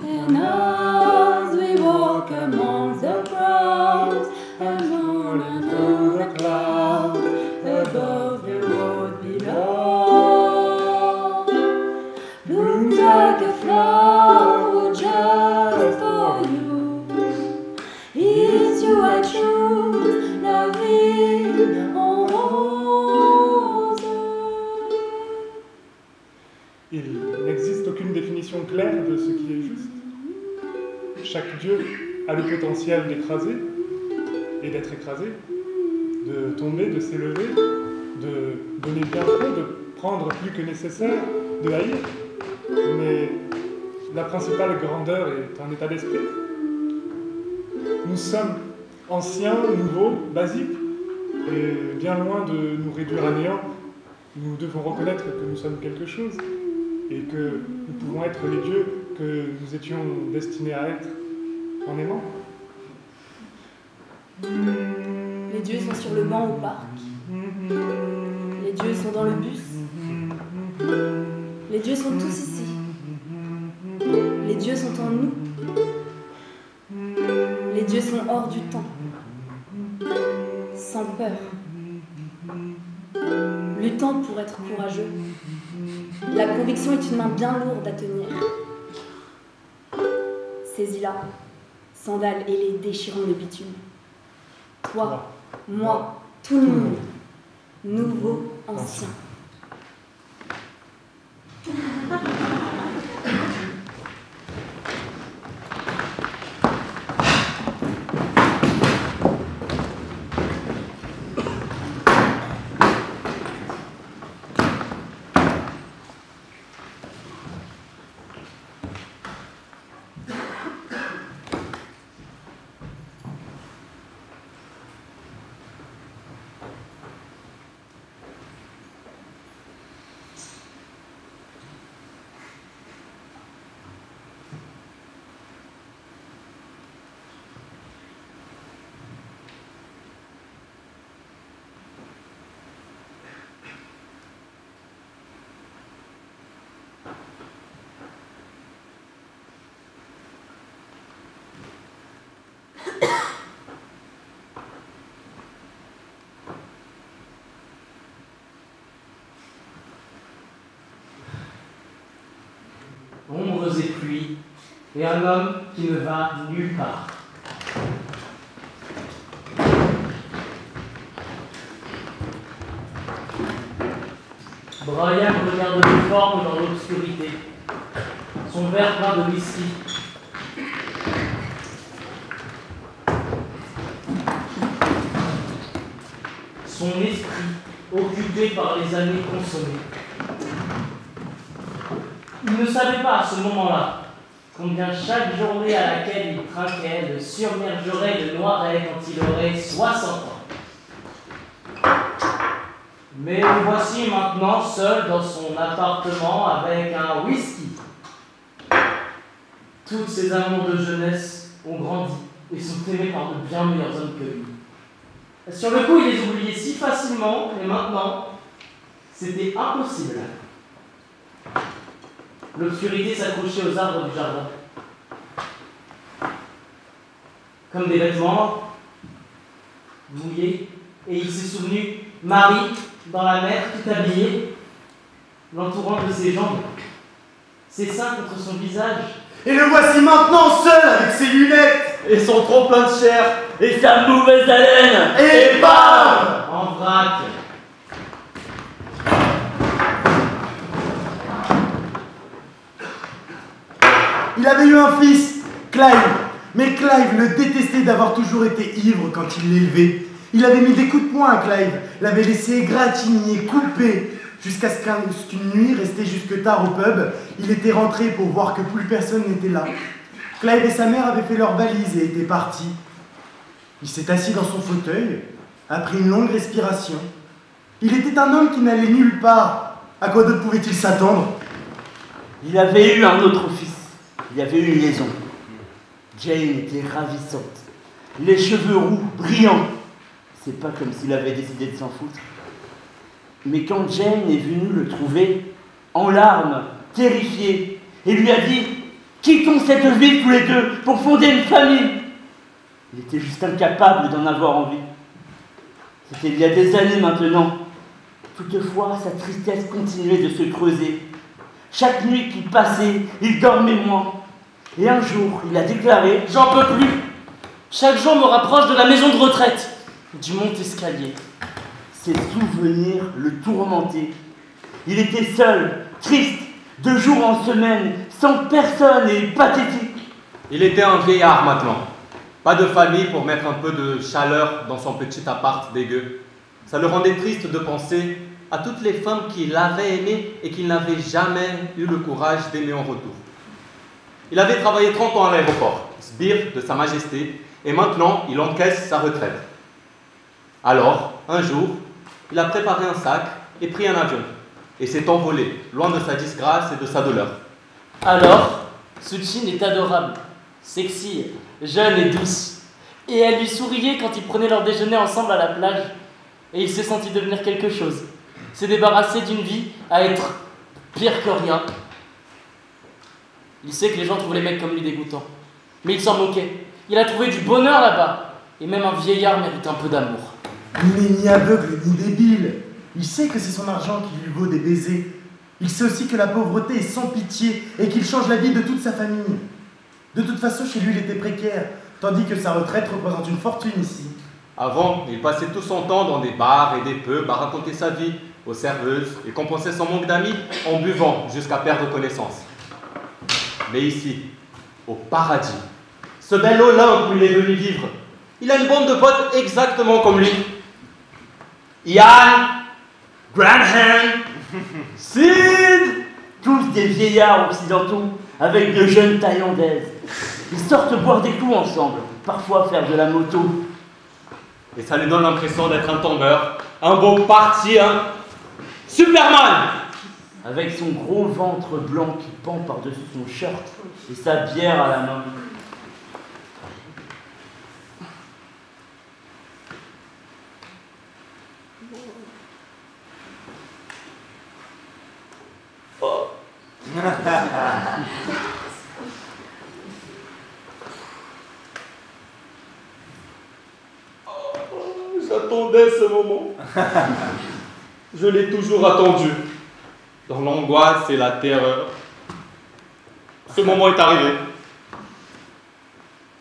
And as we walk among the crowds, alone under the clouds, above the road below, blooms like a flower just for you. It's you I choose, la vie en rose. Il n'existe aucune définition claire de ce qui est juste. Chaque dieu a le potentiel d'écraser et d'être écrasé. de tomber, de s'élever, de donner bien trop, de prendre plus que nécessaire, de haïr. Mais la principale grandeur est un état d'esprit. Nous sommes anciens, nouveaux, basiques, et bien loin de nous réduire à néant, nous devons reconnaître que nous sommes quelque chose et que nous pouvons être les dieux que nous étions destinés à être en aimant. Les dieux sont sur le banc au parc. Les dieux sont dans le bus. Les dieux sont tous ici. Les dieux sont en nous. Les dieux sont hors du temps. Sans peur. Luttant pour être courageux. La conviction est une main bien lourde à tenir. Saisis-la, sandales ailées déchirant le bitume. Toi, moi, tout le monde, nouveau, ancien. Ombres et pluies, et un homme qui ne va nulle part. Brian regarde les formes dans l'obscurité, son verre plein de whisky. Son esprit occupé par les années consommées. Il ne savait pas à ce moment-là combien chaque journée à laquelle il trinquait le surmergerait de noiret quand il aurait 60 ans. Mais le voici maintenant seul dans son appartement avec un whisky. Toutes ses amours de jeunesse ont grandi et sont aimés par de bien meilleurs hommes que lui. Sur le coup, il les oubliait si facilement, et maintenant, c'était impossible. L'obscurité s'accrochait aux arbres du jardin. Comme des vêtements mouillés, et il s'est souvenu Marie dans la mer, tout habillée, l'entourant de ses jambes, ses seins contre son visage. Et le voici maintenant seul avec ses lunettes et son trop plein de chair et sa mauvaise haleine. Et bam! En vrac. Il avait eu un fils, Clive. Mais Clive le détestait d'avoir toujours été ivre quand il l'élevait. Il avait mis des coups de poing à Clive, l'avait laissé égratigner, couper, jusqu'à ce qu'une nuit, resté jusque tard au pub, il était rentré pour voir que plus personne n'était là. Clive et sa mère avaient fait leur valise et étaient partis. Il s'est assis dans son fauteuil, a pris une longue respiration. Il était un homme qui n'allait nulle part. À quoi d'autre pouvait-il s'attendre? Il avait eu un autre fils. Il y avait eu une liaison. Jane était ravissante. Les cheveux roux, brillants. C'est pas comme s'il avait décidé de s'en foutre. Mais quand Jane est venue le trouver, en larmes, terrifiée, et lui a dit « Quittons cette ville tous les deux pour fonder une famille !» Il était juste incapable d'en avoir envie. C'était il y a des années maintenant. Toutefois, sa tristesse continuait de se creuser. Chaque nuit qu'il passait, il dormait moins. Et un jour, il a déclaré « J'en peux plus. Chaque jour me rapproche de la maison de retraite, du monte-escalier. » Ses souvenirs le tourmentaient. Il était seul, triste, de jour en semaine, sans personne et pathétique. Il était un vieillard maintenant. Pas de famille pour mettre un peu de chaleur dans son petit appart dégueu. Ça le rendait triste de penser à toutes les femmes qu'il avait aimées et qu'il n'avait jamais eu le courage d'aimer en retour. Il avait travaillé 30 ans à l'aéroport, sbire de Sa Majesté, et maintenant il encaisse sa retraite. Alors, un jour, il a préparé un sac et pris un avion, et s'est envolé, loin de sa disgrâce et de sa douleur. Alors, Suchin est adorable, sexy, jeune et douce. Et elle lui souriait quand ils prenaient leur déjeuner ensemble à la plage. Et il s'est senti devenir quelque chose. S'est débarrassé d'une vie à être pire que rien. Il sait que les gens trouvent les mecs comme lui dégoûtants. Mais il s'en moquait. Il a trouvé du bonheur là-bas. Et même un vieillard mérite un peu d'amour. Il n'est ni aveugle ni débile. Il sait que c'est son argent qui lui vaut des baisers. Il sait aussi que la pauvreté est sans pitié et qu'il change la vie de toute sa famille. De toute façon, chez lui, il était précaire, tandis que sa retraite représente une fortune ici. Avant, il passait tout son temps dans des bars et des pubs à raconter sa vie aux serveuses et compensait son manque d'amis en buvant jusqu'à perdre connaissance. Mais ici, au paradis, ce bel Olympe où il est venu vivre, il a une bande de potes exactement comme lui. Ian, Graham, Sid, tous des vieillards occidentaux avec de jeunes thaïlandaises. Ils sortent boire des coups ensemble, parfois faire de la moto. Et ça lui donne l'impression d'être un tombeur, un beau parti, un Superman. Avec son gros ventre blanc qui pend par-dessus son shirt et sa bière à la main. Oh. J'attendais ce moment. Je l'ai toujours attendu. Dans l'angoisse et la terreur. Ce moment est arrivé.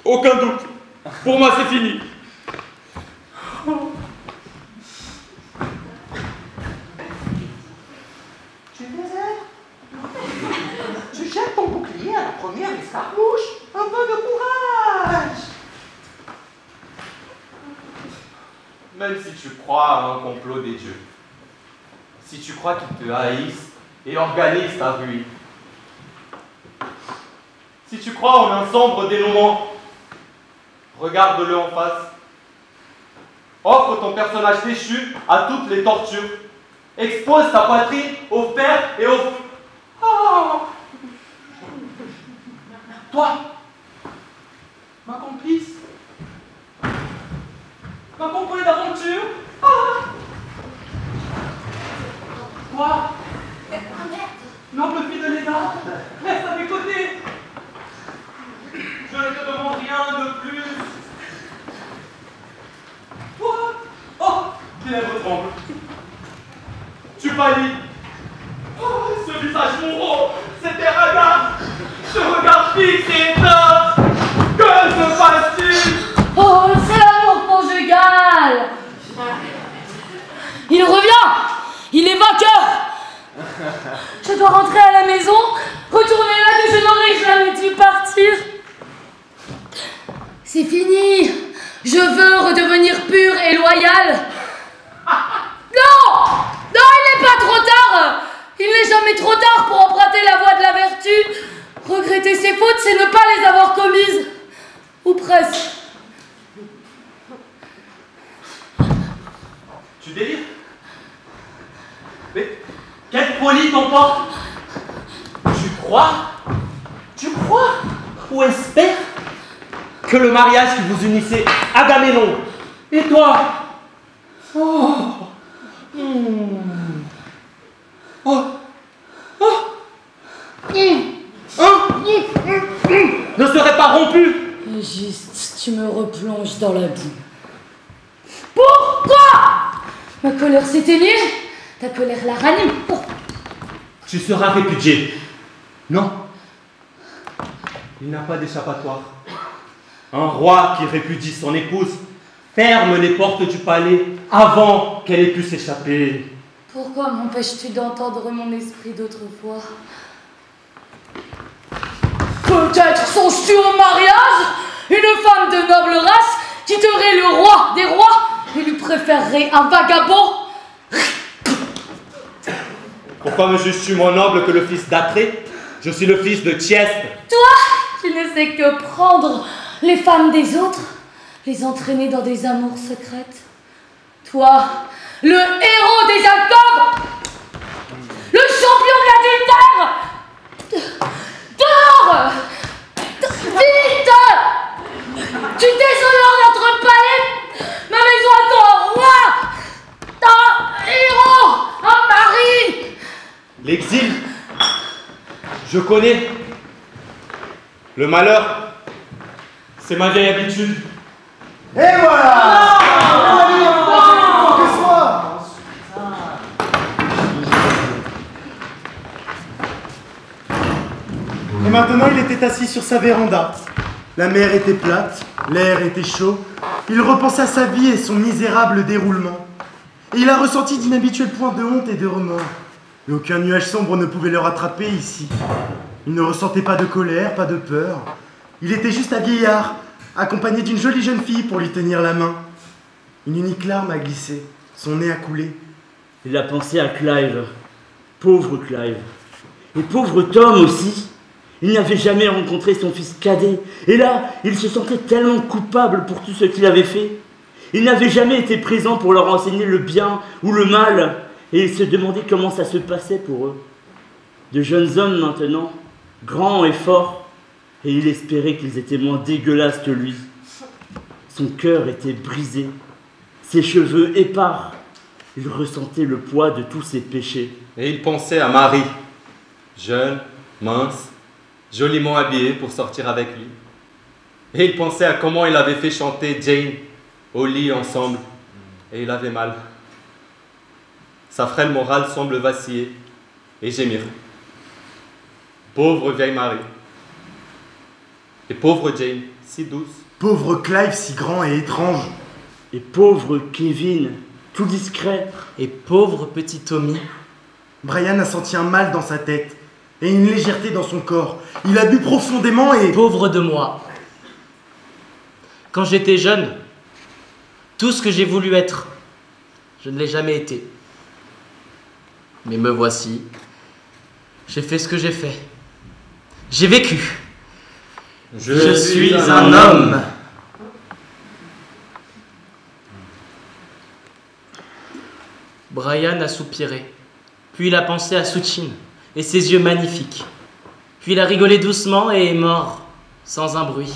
Aucun doute. Pour moi, c'est fini. Tu désert. Tu jettes ton bouclier à la première escarmouche. Un peu de courage. Même si tu crois à un complot des dieux, si tu crois qu'ils te haïssent et organisent ta ruine, si tu crois en un sombre dénouement, regarde-le en face. Offre ton personnage déchu à toutes les tortures. Expose ta poitrine au fer et au... Oh. Toi, ma complice, ma compagne d'aventure. Ah. Toi, noble fille de l'État, reste à mes côtés. Je ne te demande rien de plus. Toi, oh, tes lèvres tremblent. Tu pâlis. Oh, ce visage mourant, cet air hagard, ce regard fixe et éteint. Que se passe-t-il? Oh, c'est l'amour conjugal. Il revient. Il est vainqueur. Je dois rentrer à la maison, retourner là que je n'aurais jamais dû partir. C'est fini. Je veux redevenir pure et loyale. Non! Non, il n'est pas trop tard. Il n'est jamais trop tard pour emprunter la voie de la vertu. Regretter ses fautes, c'est ne pas les avoir commises. Ou presque. Tu délires? Mais quelle folie t'emporte? Tu crois ou espères que le mariage qui vous unissait Agamemnon et toi, oh, oh, oh, ne serait pas rompu? Juste, tu me replonges dans la boue. Pourquoi? Ma colère s'éteignait. Ta colère la ranime. Tu seras répudié. Non. Il n'a pas d'échappatoire. Un roi qui répudie son épouse ferme les portes du palais avant qu'elle ait pu s'échapper. Pourquoi m'empêches-tu d'entendre mon esprit d'autrefois? Peut-être songes-tu au mariage? Une femme de noble race quitterait le roi des rois et lui préférerait un vagabond. Pourquoi me juges-tu moins noble que le fils d'Atrée? Je suis le fils de Thieste. Toi, qui ne sais que prendre les femmes des autres, les entraîner dans des amours secrètes. Toi, le héros des alcôves, le champion de l'adultère. Dors! Vite! Tu déshonores notre palais, ma maison attend un roi, un héros, un mari. L'exil, je connais. Le malheur, c'est ma vieille habitude. Et voilà! Et maintenant, il était assis sur sa véranda. La mer était plate, l'air était chaud. Il repensait à sa vie et son misérable déroulement. Et il a ressenti d'inhabituels points de honte et de remords. Et aucun nuage sombre ne pouvait le rattraper ici. Il ne ressentait pas de colère, pas de peur. Il était juste un vieillard, accompagné d'une jolie jeune fille pour lui tenir la main. Une unique larme a glissé, son nez a coulé. Il a pensé à Clive, pauvre Clive. Et pauvre Tom aussi. Il n'avait jamais rencontré son fils cadet. Et là, il se sentait tellement coupable pour tout ce qu'il avait fait. Il n'avait jamais été présent pour leur enseigner le bien ou le mal. Et il se demandait comment ça se passait pour eux. De jeunes hommes maintenant, grands et forts. Et il espérait qu'ils étaient moins dégueulasses que lui. Son cœur était brisé. Ses cheveux épars. Il ressentait le poids de tous ses péchés. Et il pensait à Marie, jeune, mince, joliment habillée pour sortir avec lui. Et il pensait à comment il avait fait chanter Jane au lit ensemble. Et il avait mal. Sa frêle morale semble vaciller et gémir. Pauvre vieille Marie. Et pauvre Jane, si douce. Pauvre Clive, si grand et étrange. Et pauvre Kevin, tout discret. Et pauvre petit Tommy. Brian a senti un mal dans sa tête et une légèreté dans son corps. Il a bu profondément et... Pauvre de moi. Quand j'étais jeune, tout ce que j'ai voulu être, je ne l'ai jamais été. Mais me voici. J'ai fait ce que j'ai fait. J'ai vécu. Je suis un homme. Brian a soupiré. Puis il a pensé à Suchin et ses yeux magnifiques. Puis il a rigolé doucement et est mort, sans un bruit.